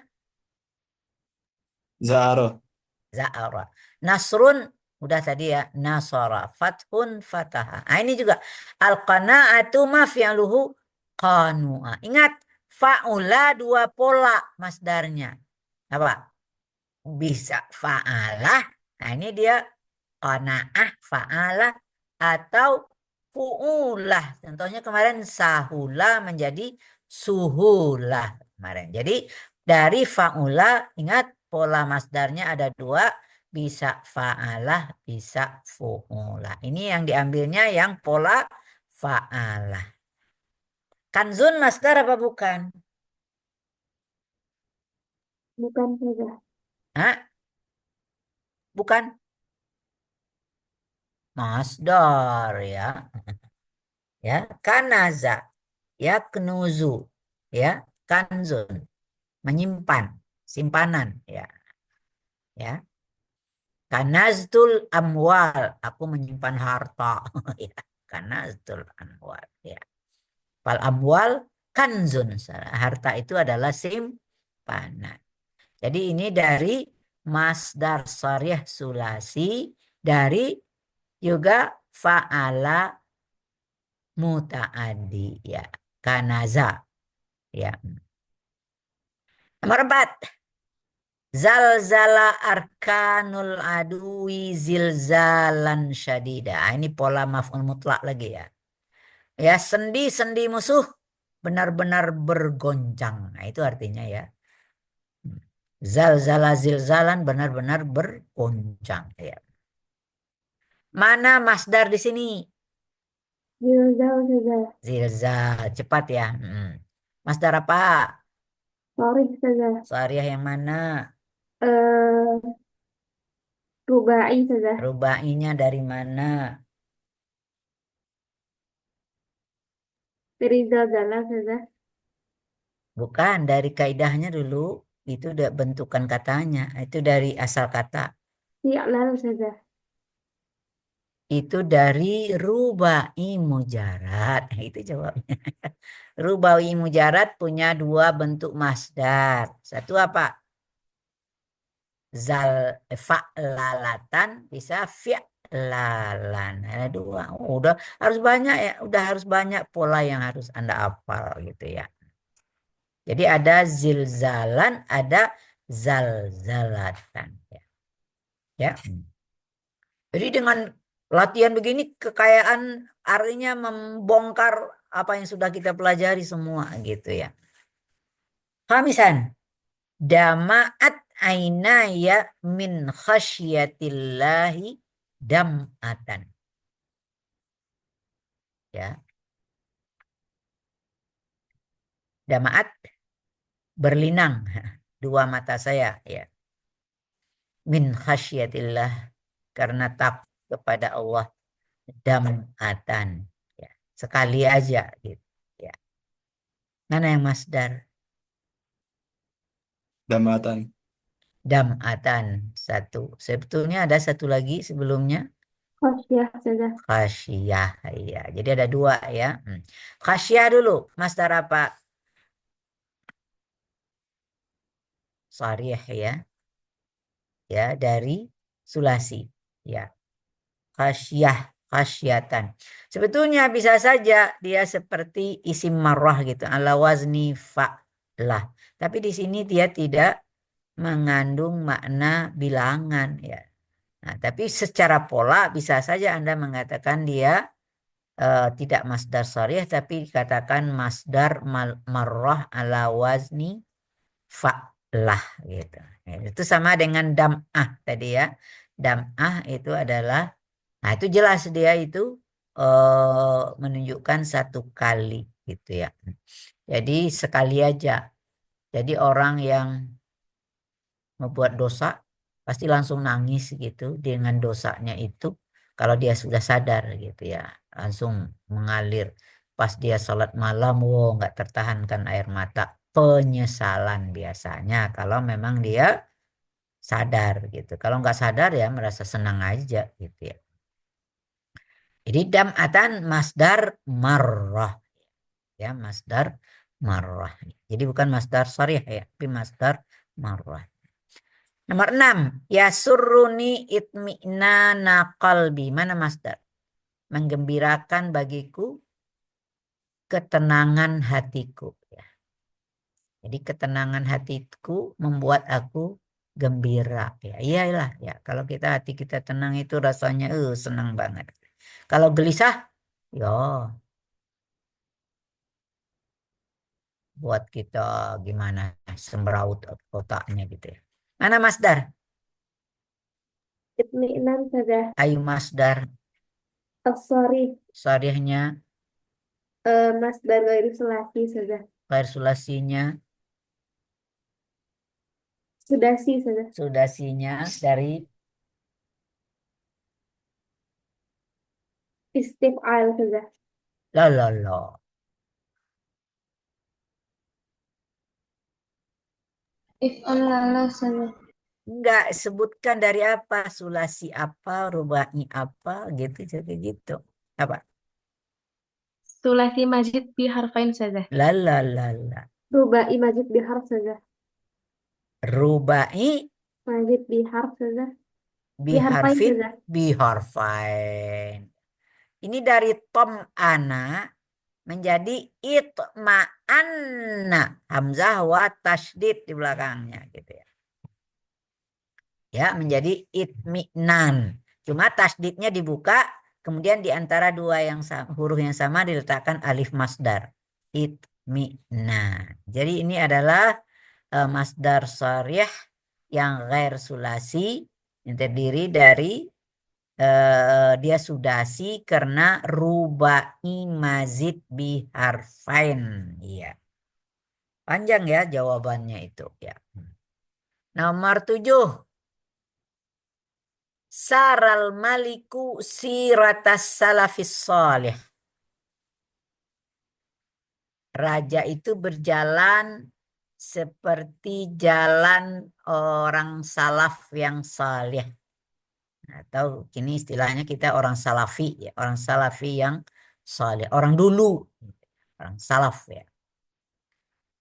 Za'aro. Za'ara. Nasrun udah tadi ya, nasara, fathun, fataha. Nah, ini juga al-qanaatu ma fi'luhu qanu'a. Ingat, fa'ula dua pola masdarnya. Apa? Bisa fa'alah. Nah, ini dia qana'ah, fa'alah atau fu'ulah. Contohnya kemarin sahula menjadi suhulah kemarin. Jadi dari fa'ula ingat pola masdarnya ada dua, bisa fa'alah, bisa fu'ulah. Ini yang diambilnya yang pola fa'alah. Kanzun masdar apa bukan? Bukan Ustazah. Hah? Bukan? Masdar ya. Ya, kanaza, ya knuzu, ya kanzun, menyimpan, simpanan, ya. Kanaztul amwal, aku menyimpan harta, ya. Kanaztul amwal, ya. Fal amwal kanzun, harta itu adalah simpanan. Jadi ini dari masdar sharih sulasi, dari juga fa'ala muta'addi, ya. Kanaza, ya. Nomor 4. Zalzala arkanul adui zilzalan syadida. Ini pola maf'ul mutlak lagi ya. Ya, sendi-sendi musuh benar-benar bergoncang. Nah, itu artinya ya. Zalzala zilzalan benar-benar bergoncang ya. Mana masdar di sini? Zilzal Ustazah. Zilzal, cepat ya. Masdar apa? Sorry Ustazah. Syariah yang mana? Eh, Rubai Ustazah. Rubainya dari mana? Dari zalzala Ustazah. Bukan, dari kaidahnya dulu. Itu udah bentukan katanya. Itu dari asal kata. Fi'lal Ustazah. Itu dari rubai mujarad. Nah, itu jawabnya. Rubai mujarad punya dua bentuk masdar. Satu apa? Fa'lalatan bisa fi'lalan. Ada dua. Oh, udah harus banyak ya. Udah harus banyak pola yang harus Anda hafal gitu ya. Jadi ada zilzalan, ada zalzalatan. Ya. Jadi dengan latihan begini kekayaan artinya membongkar apa yang sudah kita pelajari semua gitu ya. Khamisan, dama'at ainaya min khasyatillahi dam'atan. Ya. Dama'at berlinang dua mata saya ya. Min khasyatillah karena takut kepada Allah, dam'atan ya. Sekali aja gitu ya. Mana yang masdar? Damatan. Dam'atan satu. Sebetulnya ada satu lagi sebelumnya. Khosyah Ustazah. Khasyah ya. Jadi ada dua ya. Khasyah dulu. Masdar apa? Sharih ya. Ya, dari sulasi. Ya. Khasyah, khasyatan. Sebetulnya bisa saja dia seperti isim marrah gitu. Ala wazni fa'lah. Tapi di sini dia tidak mengandung makna bilangan ya. Nah, tapi secara pola bisa saja Anda mengatakan dia tidak masdar sharih tapi dikatakan masdar marrah ala wazni fa'lah gitu. Ya, itu sama dengan dam'ah tadi ya. Dam'ah itu adalah, nah itu jelas dia itu menunjukkan satu kali gitu ya. Jadi sekali aja. Jadi orang yang membuat dosa pasti langsung nangis gitu dengan dosanya itu kalau dia sudah sadar gitu ya, langsung mengalir. Pas dia sholat malam, wow, nggak tertahankan air mata, penyesalan biasanya kalau memang dia sadar gitu. Kalau nggak sadar ya merasa senang aja gitu ya. Jadi dam'atan masdar marrah ya, masdar marrah. Jadi bukan masdar sharih ya, tapi masdar marrah. Nomor 6. Yasurruni itmi'nana qalbi. Mana masdar? Menggembirakan bagiku ketenangan hatiku. Ya. Jadi ketenangan hatiku membuat aku gembira. Ya, iyalah ya. Kalau hati kita tenang itu rasanya senang banget. Kalau gelisah, ya buat kita gimana semeraut otaknya gitu ya. Mana masdar? Itmi'nan saja. Ayo masdar. Sorry. Sarihnya, Masdar ghairi sulasi saja. gair sulasinya, Sudasi saja. sudasinya dari Istif'al saja. lo. If'al lala saja. Enggak sebutkan dari apa, sulasi apa, rubai apa, gitu jadi gitu. Apa? Sulasi majid bi harfain saja. La. Rubai majid bi harf saja. Rubai Majid bi harf saja. Bi harfain biharfin saja. biharfain. Ini dari tom ana menjadi itma'anna. Hamzah wa tasydid di belakangnya gitu ya. Ya, menjadi itmi'nan. Cuma tasdidnya dibuka, kemudian di antara dua huruf yang sama diletakkan alif masdar. Itmi'nan. Jadi ini adalah masdar sharih yang ghair sulasi yang terdiri dari dia sudasi karena rubai mazid biharfain. Iya. Panjang ya jawabannya itu ya. Nomor 7. Saral maliku siratas salafis salih. Raja itu berjalan seperti jalan orang salaf yang salih. Atau kini istilahnya kita orang salafi ya, orang salafi yang salih, orang dulu, orang salaf ya.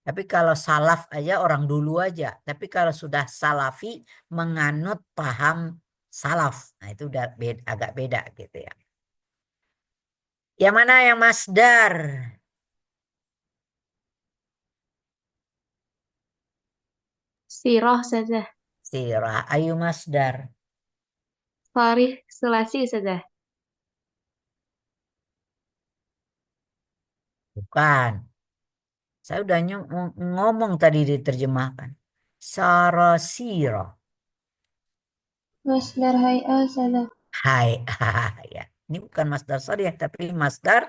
Tapi kalau salaf aja orang dulu aja. Tapi kalau sudah salafi menganut paham salaf. Nah itu udah agak beda gitu ya. Yang mana yang masdar? Sirah saja. Sirah. Ayu masdar. Sarih sulasi saja. Bukan. Saya udah ngomong tadi diterjemahkan. Sarasira. Masdar hay'a saja. Hai. Ya. Ini bukan masdar sarih tapi masdar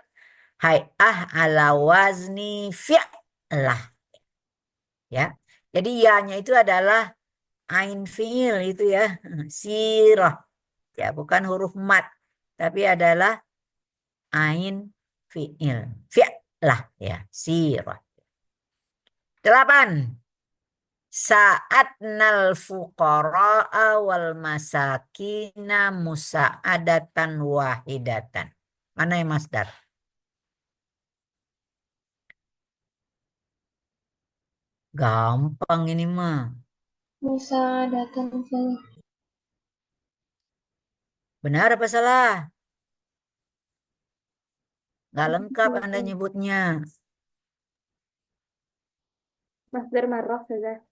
hay'ah ala wazni fi'lah. Ya. Jadi ya-nya itu adalah ain fi'il itu ya. Sirah. Ya, bukan huruf mat. Tapi adalah ain fi'il. Fi'lah ya. Sirah. 8. Sa'atnal fuqara'a wal masakina musa'adatan wahidatan. Mana yang masdar? Gampang ini mah. Musa datang saja. Benar apa salah? Nggak lengkap Anda nyebutnya. Masdar marrah saja.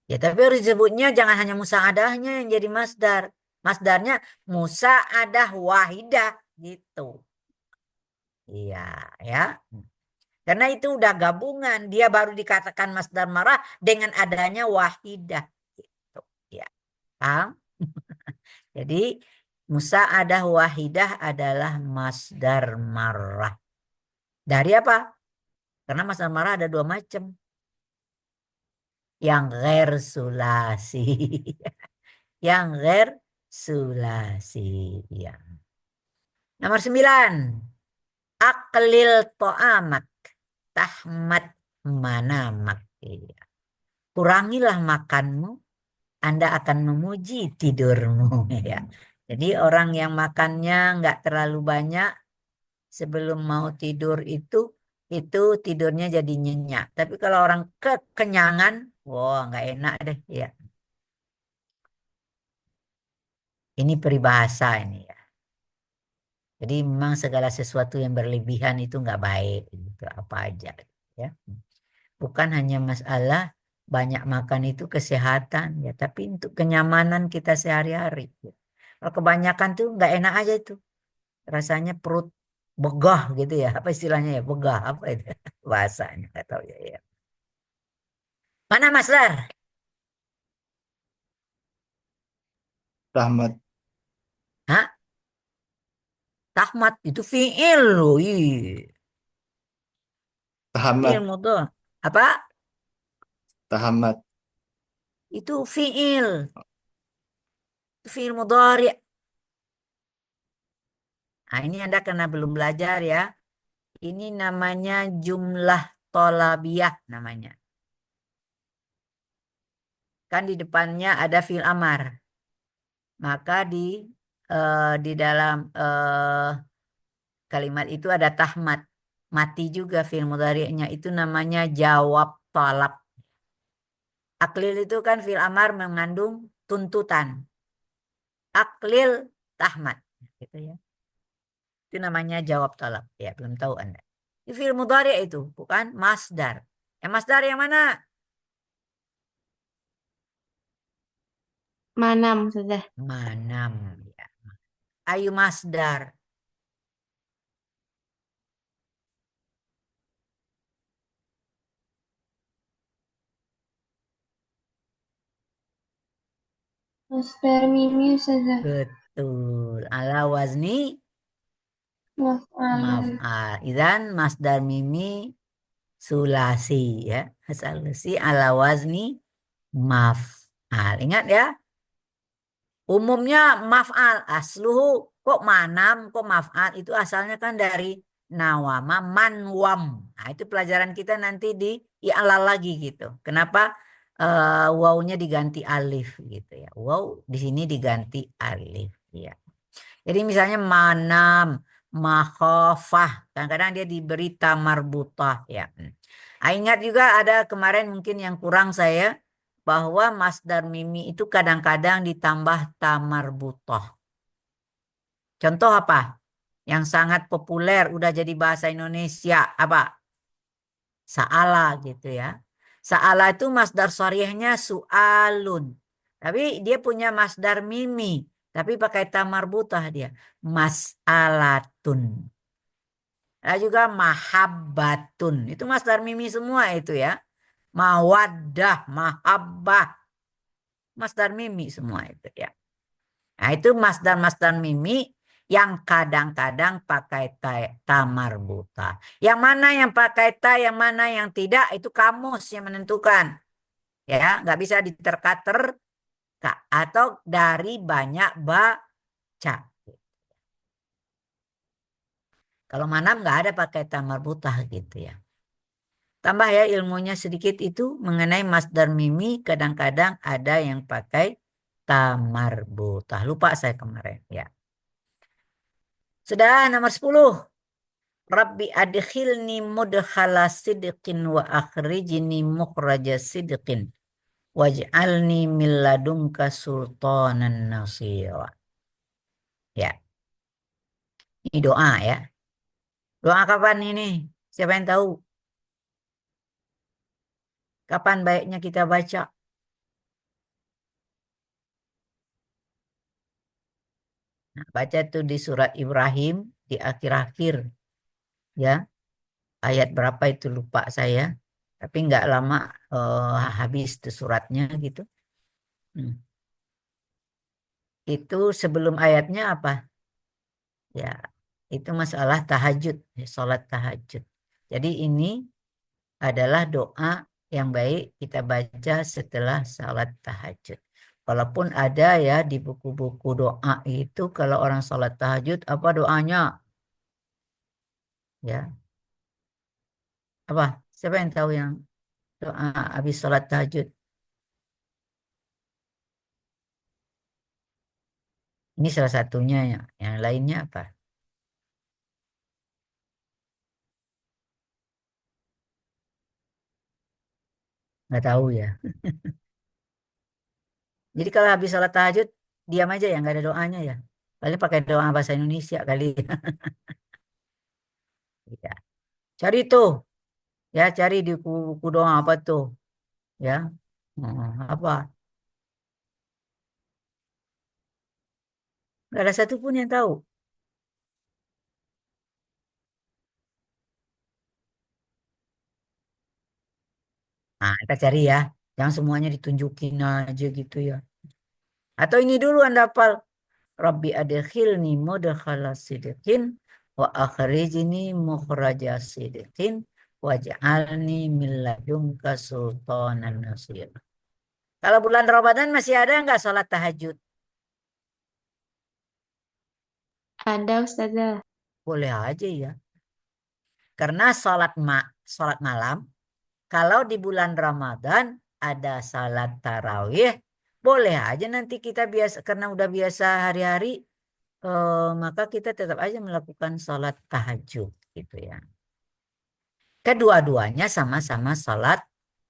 Ya tapi harus disebutnya jangan hanya musa'adahnya yang jadi masdar. Masdarnya musa'adah wahidah gitu. Iya ya. Karena itu udah gabungan. Dia baru dikatakan masdar marah dengan adanya wahidah. Gitu. Ya. Paham? Jadi musa'adah wahidah adalah masdar marah. Dari apa? Karena masdar marah ada dua macam. Yang ghair sulasi. Yang ghair sulasi. Ya. Nomor 9. Aklil to'amak. Tahmat manamak. Ya. Kurangilah makanmu. Anda akan memuji tidurmu. Ya. Jadi orang yang makannya nggak terlalu banyak sebelum mau tidur itu tidurnya jadi nyenyak. Tapi kalau orang kekenyangan, wah nggak enak deh. Ya. Ini peribahasa ini ya. Jadi memang segala sesuatu yang berlebihan itu nggak baik gitu, apa aja ya. Bukan hanya masalah banyak makan itu kesehatan ya, tapi untuk kenyamanan kita sehari-hari. Kalau kebanyakan tuh nggak enak aja itu. Rasanya perut begah gitu ya. Apa istilahnya ya? Begah apa itu? Bahasanya nggak tahu ya, ya. Mana Mas Lar? Rahmat. Hah? Tahmat itu fiil loh. Ih. Fiil Tahamat. tuh. Apa? Tahamat. Itu fiil. Itu fiil mudhari. Nah, ini Anda karena belum belajar ya. Ini namanya jumlah tolabiyah namanya. Kan di depannya ada fiil amar. Maka di dalam kalimat itu ada tahmat. Mati juga fiil mudhari'nya. Itu namanya jawab talab. Aklil itu kan fiil amar mengandung tuntutan. Aklil tahmat. Gitu ya. Itu namanya jawab talab. Ya, belum tahu Anda. Itu fiil mudhari' itu, bukan masdar. Yang masdar yang mana? Manam sudah. Manam. Ya. Ayu masdar. Masdar mimi sudah. Betul. Ala wazni Maf'al. maf'al. Idan masdar mimi sulasi ya. Sulasi ala wazni maf'al. Ingat ya. Umumnya maf'al asluhu kok manam kok maf'al itu asalnya kan dari nawama manwam. Nah, itu pelajaran kita nanti di i'lal lagi gitu. Kenapa wawunya diganti alif gitu ya. Waw di sini diganti alif ya. Jadi misalnya manam, makhofah, kadang-kadang dia diberi tamarbutah ya. Ingat juga ada kemarin mungkin yang kurang saya bahwa masdar mimi itu kadang-kadang ditambah tamarbutah. Contoh apa? Yang sangat populer udah jadi bahasa Indonesia apa? Sa'ala gitu ya. Sa'ala itu masdar sharihnya su'alun. Tapi dia punya masdar mimi. Tapi pakai tamarbutah dia. Mas'alatun. Ada juga mahabbatun. Itu masdar mimi semua itu ya. Mawaddah, mahabbah. Masdar mimi semua itu ya. Nah itu masdar-masdar mimi yang kadang-kadang pakai tamarbuta. Yang mana yang pakai ta, yang mana yang tidak, itu kamus yang menentukan. Ya, nggak bisa diterka-terka atau dari banyak baca. Kalau manam nggak ada pakai tamarbutah gitu ya. Tambah ya ilmunya sedikit itu mengenai masdar mimi kadang-kadang ada yang pakai tamarbutah. Lupa saya kemarin ya. Sudah nomor 10. Rabbi adkhilni mudkhala sidqin wa akhrijni mukhraja sidqin waj'alni min ladunka sultanan nasira. Ya, ini doa ya. Doa kapan ini? Siapa yang tahu? Kapan baiknya kita baca? Nah, baca tuh di surat Ibrahim di akhir-akhir ya. Ayat berapa itu lupa saya. Tapi nggak lama habis tuh suratnya gitu. Hmm. Itu sebelum ayatnya apa? Ya, itu masalah tahajud, ya, sholat tahajud. Jadi ini adalah doa yang baik kita baca setelah sholat tahajud. Walaupun ada ya di buku-buku doa itu kalau orang sholat tahajud apa doanya? Ya, apa? Siapa yang tahu yang doa habis sholat tahajud? Ini salah satunya ya. Yang lainnya apa? Nggak tahu ya. Jadi kalau habis sholat tahajud diam aja ya, nggak ada doanya ya. Paling pakai doa bahasa Indonesia kali. Ya. Cari tuh, ya cari di buku doa apa tuh, ya. Apa? Nggak ada satupun yang tahu. Nah, kita cari ya. Jangan semuanya ditunjukin aja gitu ya. Atau ini dulu Anda hafal. Rabbi adkhilni mudkhala sidqin wa akhrijni mukhraja sidqin waj'alni min ladunka sultanan nasir. Kalau bulan Ramadan masih ada nggak sholat tahajud? Ada Ustazah. Boleh aja ya. Karena sholat malam, kalau di bulan Ramadan ada sholat tarawih, boleh aja nanti kita biasa, karena udah biasa hari-hari, maka kita tetap aja melakukan sholat tahajud gitu ya. Kedua-duanya sama-sama sholat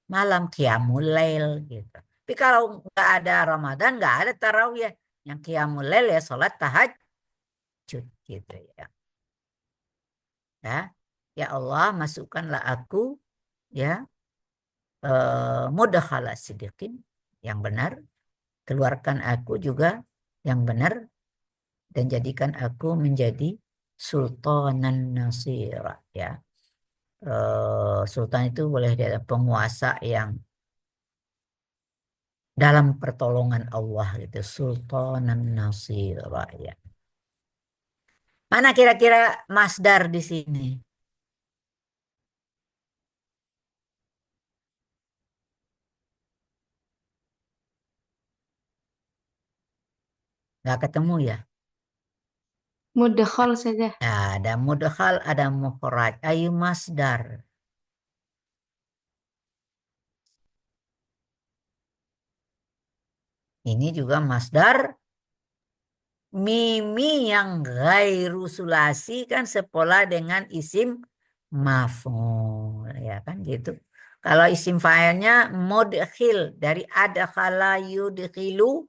malam qiyamul lail gitu. Tapi kalau nggak ada Ramadan, nggak ada tarawih, yang qiyamul lail ya sholat tahajud gitu ya. Ya, ya Allah masukkanlah aku ya mudkhala sidqin yang benar, keluarkan aku juga yang benar, dan jadikan aku menjadi sultanan nasira ya. Sultan itu boleh jadi penguasa yang dalam pertolongan Allah gitu, sultanan nasira ya. Mana kira-kira masdar di sini? Nggak ketemu ya? Mudkhal saja. Nah, ada mudkhal, ada mukhraj. Ayo masdar. Ini juga masdar mimi yang ghairu sulasi kan sepola dengan isim maf'ul ya kan gitu. Kalau isim fa'ilnya mudkhil dari adkhala yudkhilu.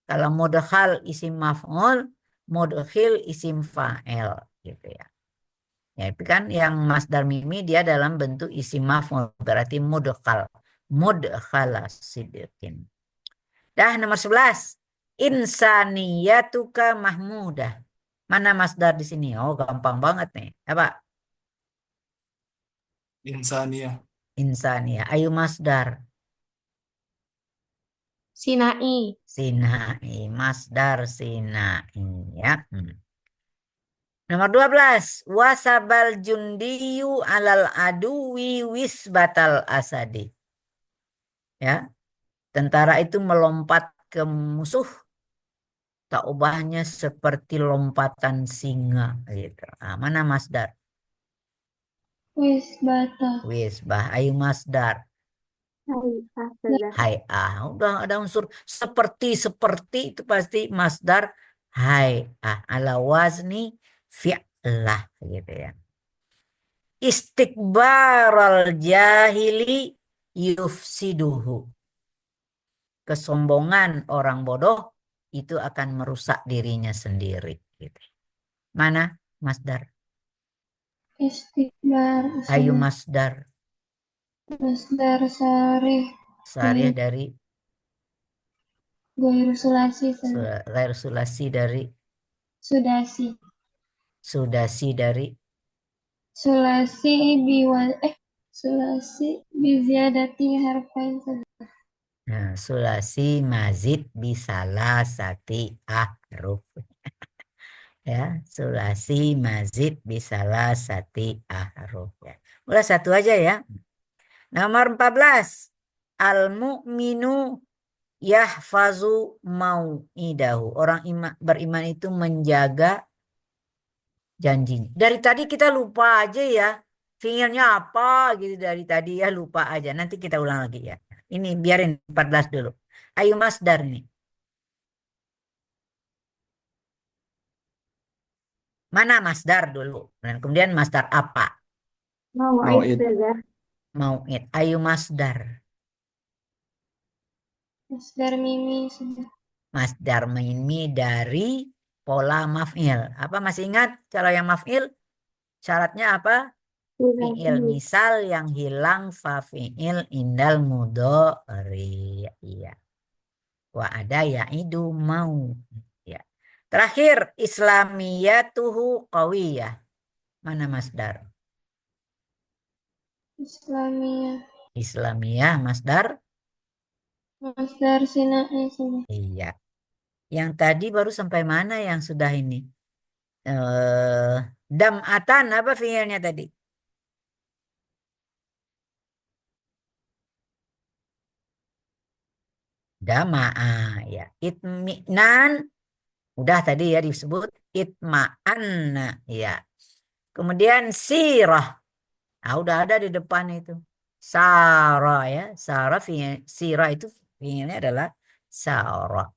Kalau mudkhal isim maf'ul, mudkhil isim fa'il gitu ya. Ya, itu kan yang masdar mimi dia dalam bentuk isim maf'ul berarti mudkhal. Mudkhala sidqin. Dah nomor 11. Insaniyatuka mahmudah. Mana masdar di sini? Oh, gampang banget nih. Apa? Insaniyah. Insaniyah. Ayo masdar. Sinai. Sinai. Masdar sinai ya. Nomor 12. Wasabal jundiyu alal aduwi wisbatal asadi. Ya. Tentara itu melompat ke musuh, tak ubahnya seperti lompatan singa gitu. Nah, mana masdar? Wisbata. Wisbah. Ayo masdar. Hay'ah. Udah ada unsur seperti itu pasti masdar hay'ah ala wazni fi'lah gitu ya. Istikbaral jahili yufsiduhu. Kesombongan orang bodoh itu akan merusak dirinya sendiri gitu. Mana masdar? Istikbar. Ayo masdar. Masdar sarih. Sarih dari Ghairu sulasi. ghair sulasi dari Sudasi. sudasi dari Sulasi sulasi biziyadati harfain saja. nah, sulasi mazid bisalah sati ahruf. Ya, sulasi mazid bisalah sati ahruf ya. Udah satu aja ya. Nomor 14. Al-mu'minu yahfazu mau'idahu. Orang beriman itu menjaga janjinya. Dari tadi kita lupa aja ya. Fiilnya apa gitu dari tadi ya, lupa aja. Nanti kita ulang lagi ya. Ini biarin 14 dulu. Ayo masdar nih. Mana masdar dulu? Dan kemudian masdar apa? Mau'id. Mau'id. Ayo masdar. Masdar mimi sudah. Masdar mimi dari pola maf'il. Apa masih ingat kalau yang maf'il syaratnya apa? Fi'il misal yang hilang fa fi'il indal mudhari. Iya. Wa ada ya'idu mau. Ya. Terakhir islamiyatuhu qawiyah. Mana masdar? Islamiyah. Islamiyah masdar? Masdar sina'i. Iya. Yang tadi baru sampai mana yang sudah ini? Dam'atan apa fiilnya tadi? Dama'a ya. Itmi'nan udah tadi ya disebut itma'anna ya. Kemudian sirah. Nah, udah ada di depan itu. Sara ya. Sirah itu fiilnya adalah sara.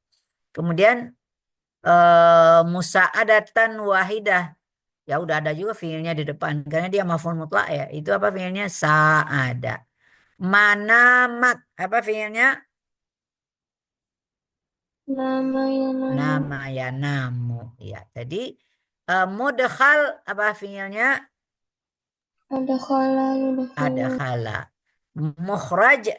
Kemudian musa'adatan wahidah. Ya udah ada juga fiilnya di depan karena dia maf'ul mutlak ya. Itu apa fiilnya? Sa'ada. Manamat apa fiilnya? Nama ya nama. Nama ya namu ya. Jadi mudkhal apa fiilnya? Ada khala Ada khala. Mukhraj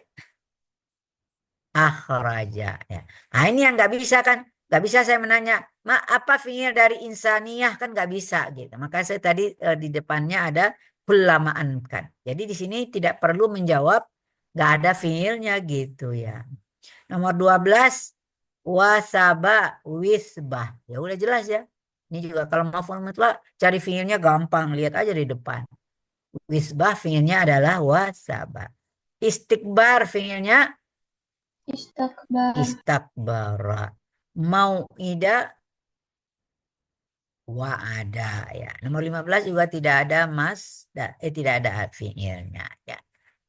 akhraja ya. Nah, ini yang nggak bisa kan? Nggak bisa saya menanya, apa fiil dari insaniyah kan nggak bisa gitu. Maka saya tadi di depannya ada kulamaan kan. Jadi di sini tidak perlu menjawab nggak ada fiilnya gitu ya. Nomor 12 wasaba wisbah. Ya udah jelas ya. Ini juga kalau maf'ul mutlak cari fiilnya gampang, lihat aja di depan. Wisbah fiilnya adalah wasaba. Istikbar fiilnya istakbar. istakbara. Mau'ida wa'ada ya. Nomor 15 juga tidak ada tidak ada fiilnya ya.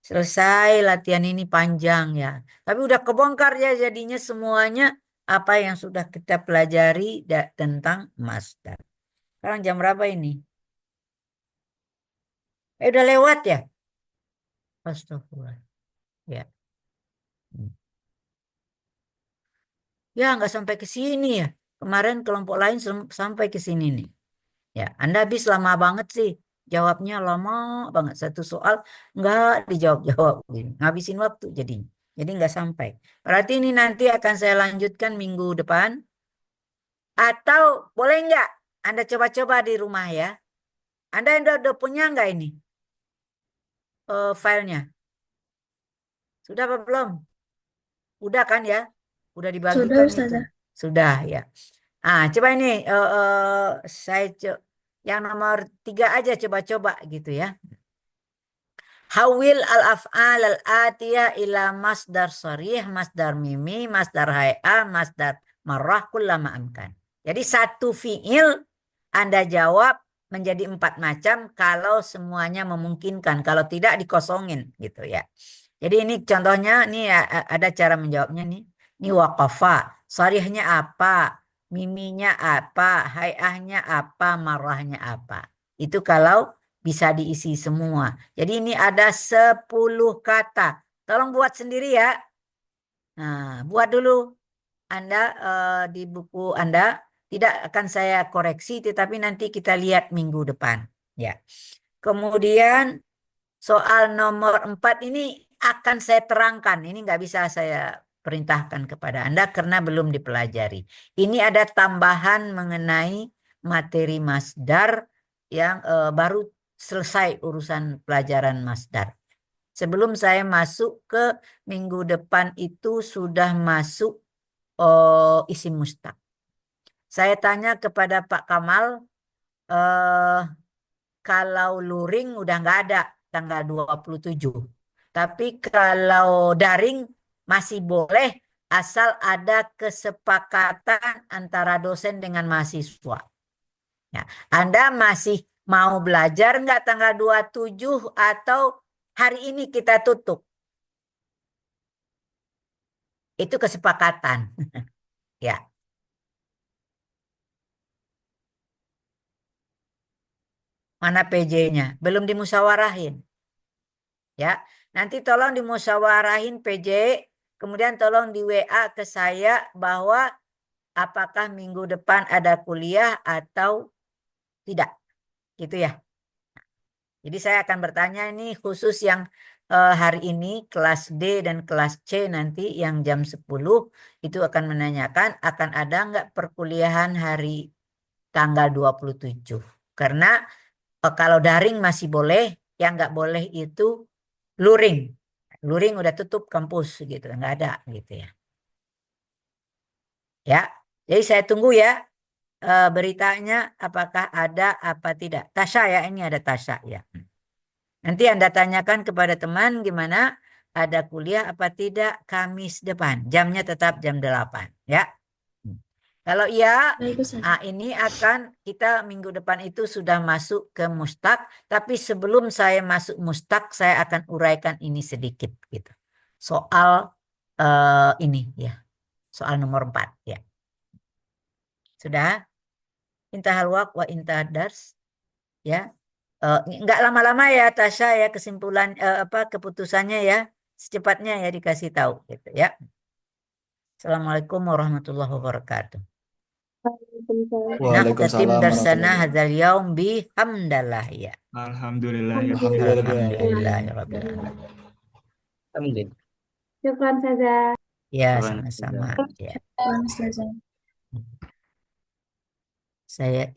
Selesai latihan ini panjang ya. Tapi udah kebongkar ya jadinya semuanya apa yang sudah kita pelajari tentang masdar. Sekarang jam berapa ini? Udah lewat ya? Astagfirullah. Ya. Ya nggak sampai ke sini ya. Kemarin kelompok lain sampai ke sini nih. Ya, Anda habis lama banget sih. Jawabnya lama banget. Satu soal nggak dijawab-jawab. Ngabisin waktu jadinya. Jadi nggak sampai. Berarti ini nanti akan saya lanjutkan minggu depan. Atau boleh nggak Anda coba-coba di rumah ya. Anda udah punya nggak ini filenya? Sudah apa belum? Udah kan ya? Udah dibagikan itu. Sudah ya. Coba ini saya yang nomor 3 aja coba-coba gitu ya. Hawil al-af'al al-atiyah ila masdar sharih, masdar mimi, masdar hay'ah, masdar marrah kullama amkan. Jadi satu fi'il Anda jawab menjadi 4 macam kalau semuanya memungkinkan. Kalau tidak dikosongin gitu ya. Jadi ini contohnya nih ada cara menjawabnya nih. Ini waqafa. Sharihnya apa? Miminya apa? Hay'ahnya apa? Marrahnya apa? Itu kalau bisa diisi semua. Jadi ini ada 10 kata. Tolong buat sendiri ya. Nah, buat dulu Anda di buku Anda. Tidak akan saya koreksi, tetapi nanti kita lihat minggu depan. Ya. Kemudian soal nomor 4 ini akan saya terangkan. Ini nggak bisa saya perintahkan kepada Anda karena belum dipelajari. Ini ada tambahan mengenai materi masdar yang baru selesai urusan pelajaran masdar. Sebelum saya masuk ke minggu depan itu sudah masuk isim mustaq. Saya tanya kepada Pak Kamal, kalau luring udah nggak ada tanggal 27. Tapi kalau daring masih boleh asal ada kesepakatan antara dosen dengan mahasiswa. Ya, Anda masih mau belajar nggak tanggal 27 atau hari ini kita tutup? Itu kesepakatan. Ya. Mana PJ-nya? Belum dimusyawarahin. Ya. Nanti tolong dimusyawarahin PJ, kemudian tolong di WA ke saya bahwa apakah minggu depan ada kuliah atau tidak. Gitu ya. Jadi saya akan bertanya ini khusus yang hari ini kelas D dan kelas C nanti yang jam 10 itu akan menanyakan akan ada nggak perkuliahan hari tanggal 27. Karena kalau daring masih boleh, yang nggak boleh itu luring. Luring udah tutup kampus gitu, nggak ada gitu ya. Ya, jadi saya tunggu ya beritanya apakah ada apa tidak. Tasya ya, ini ada Tasya ya. Nanti Anda tanyakan kepada teman gimana ada kuliah apa tidak Kamis depan. Jamnya tetap jam 8 ya. Kalau iya, Baik, Ustaz. ini akan kita minggu depan itu sudah masuk ke mustaq, tapi sebelum saya masuk mustaq saya akan uraikan ini sedikit gitu. Soal ini ya. Soal nomor 4 ya. Sudah? Intahal waqt wa intahad dars ya. Nggak lama-lama ya Tasya ya kesimpulan keputusannya ya secepatnya ya dikasih tahu gitu ya. Assalamualaikum warahmatullahi wabarakatuh. Nahtatim Waalaikumsalam darsana warahmatullahi hadzal yaum bihamdallah ya. Alhamdulillahirabbil alamin. Alhamdulillahirabbil alamin. Alhamdulillah. Syukran saja. Ya, Syukran. sama-sama ya. Ustazah. Saya